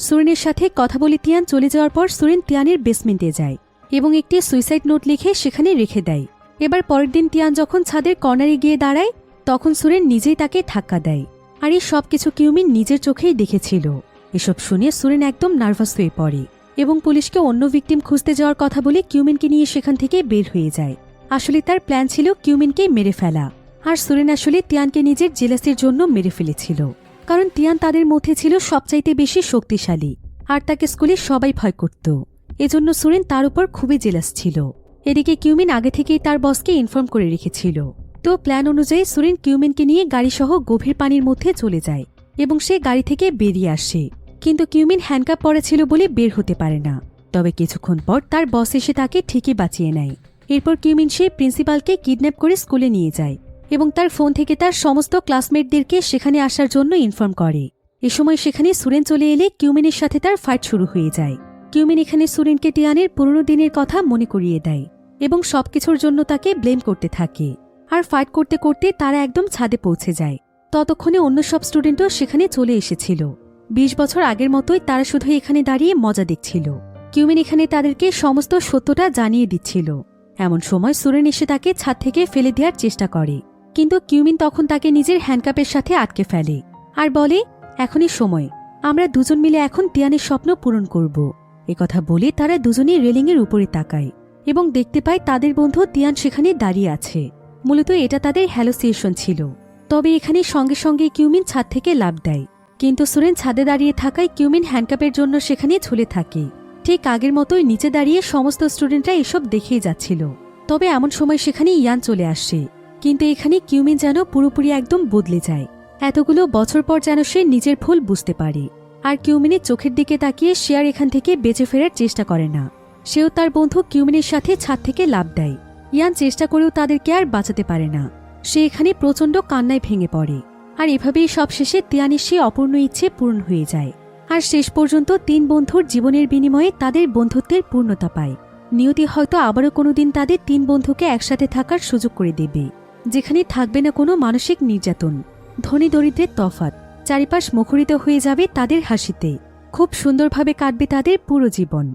সুরেনের সাথে কথা বলে তিয়ান চলে যাওয়ার পর সুরেন তিয়ানের বেসমেন্টে যায় এবং একটি সুইসাইড নোট লিখে সেখানে রেখে দেয়। এবার পরের দিন তিয়ান যখন ছাদের কর্নারে গিয়ে দাঁড়ায়, তখন সুরেন নিজেই তাকে ধাক্কা দেয়। আর এই সব কিছু কিউমিন নিজের চোখেই দেখেছিল। এসব শুনে সুরেন একদম নার্ভাস হয়ে পড়ে এবং পুলিশকে অন্য ভিকটিম খুঁজতে যাওয়ার কথা বলে কিউমিনকে নিয়ে সেখান থেকে বের হয়ে যায়। আসলে তার প্ল্যান ছিল কিউমিনকে মেরে ফেলা, আর সুরেন আসলে তিয়ানকে নিজের জেলাসির জন্য মেরে ফেলেছিল। কারণ তিয়ান তাদের মধ্যে ছিল সবচাইতে বেশি শক্তিশালী, আর তাকে স্কুলে সবাই ভয় করত। এজন্য সুরেন তার উপর খুবই জেলাস ছিল। এদিকে কিউমিন আগে থেকেই তার বসকে ইনফর্ম করে রেখেছিল। তো প্ল্যান অনুযায়ী সুরেন কিউমিনকে নিয়ে গাড়িসহ গভীর পানির মধ্যে চলে যায় এবং সে গাড়ি থেকে বেরিয়ে আসে। কিন্তু কিউমিন হ্যান্ডকাপ পরা ছিল বলে বের হতে পারে না। তবে কিছুক্ষণ পর তার বস এসে তাকে ঠিকই বাঁচিয়ে নেয়। এরপর কিউমিন সে প্রিন্সিপালকে কিডন্যাপ করে স্কুলে নিয়ে যায় এবং তার ফোন থেকে তার সমস্ত ক্লাসমেটদেরকে সেখানে আসার জন্য ইনফর্ম করে। এ সময় সেখানে সুরেন চলে এলে কিউমিনের সাথে তার ফাইট শুরু হয়ে যায়। কিউমিন এখানে সুরেনকে তিয়ানের পুরনো দিনের কথা মনে করিয়ে দেয় এবং সবকিছুর জন্য তাকে ব্লেম করতে থাকে। আর ফাইট করতে করতে তারা একদম ছাদে পৌঁছে যায়। ততক্ষণে অন্য সব স্টুডেন্টও সেখানে চলে এসেছিল। 20 বছর আগের মতোই তারা শুধু এখানে দাঁড়িয়ে মজা দেখছিল। কিউমিন এখানে তাদেরকে সমস্ত সত্যটা জানিয়ে দিচ্ছিল। এমন সময় সুরেন এসে তাকে ছাদ থেকে ফেলে দেওয়ার চেষ্টা করে, কিন্তু কিউমিন তখন তাকে নিজের হ্যান্ডকাপের সাথে আটকে ফেলে আর বলে, এখনই সময়, আমরা দুজন মিলে এখন তিয়ানের স্বপ্ন পূরণ করব। একথা বলে তারা দুজনেই রেলিংয়ের উপরে তাকায় এবং দেখতে পায় তাদের বন্ধু তিয়ান সেখানে দাঁড়িয়ে আছে। মূলত এটা তাদের হ্যালোসিয়েশন ছিল। তবে এখানে সঙ্গে সঙ্গে কিউমিন ছাদ থেকে লাফ দেয়, কিন্তু সুরেন ছাদে দাঁড়িয়ে থাকায় কিউমিন হ্যান্ডকাপের জন্য সেখানে ঝুলে থাকে। ঠিক আগের মতোই নিচে দাঁড়িয়ে সমস্ত স্টুডেন্টরা এসব দেখেই যাচ্ছিল। তবে এমন সময় সেখানে ইয়ান চলে আসে, কিন্তু এখানে কিউমিন যেন পুরোপুরি একদম বদলে যায়। এতগুলো বছর পর যেন সে নিজের ভুল বুঝতে পারে। আর কিউমিনের চোখের দিকে তাকিয়ে সে আর এখান থেকে বেঁচে ফেরার চেষ্টা করে না। সেও তার বন্ধু কিউমিনের সাথে ছাদ থেকে লাফ দেয়। ইয়ান চেষ্টা করেও তাদেরকে আর বাঁচাতে পারে না। সে এখানে প্রচণ্ড কান্নায় ভেঙে পড়ে। আর এভাবেই সবশেষে তিয়ানের সে অপূর্ণ ইচ্ছে পূরণ হয়ে যায়। আর শেষ পর্যন্ত 3 বন্ধুর জীবনের বিনিময়ে তাদের বন্ধুত্বের পূর্ণতা পায়। নিয়তি হয়তো আবারও কোনোদিন তাদের 3 বন্ধুকে একসাথে থাকার সুযোগ করে দেবে, যেখানে থাকবে না কোনো মানসিক নির্যাতন, ধনী দরিদ্রের তফাৎ। চারিপাশ মুখরিত হয়ে যাবে তাদের হাসিতে। খুব সুন্দরভাবে কাটবে তাদের পুরো জীবন।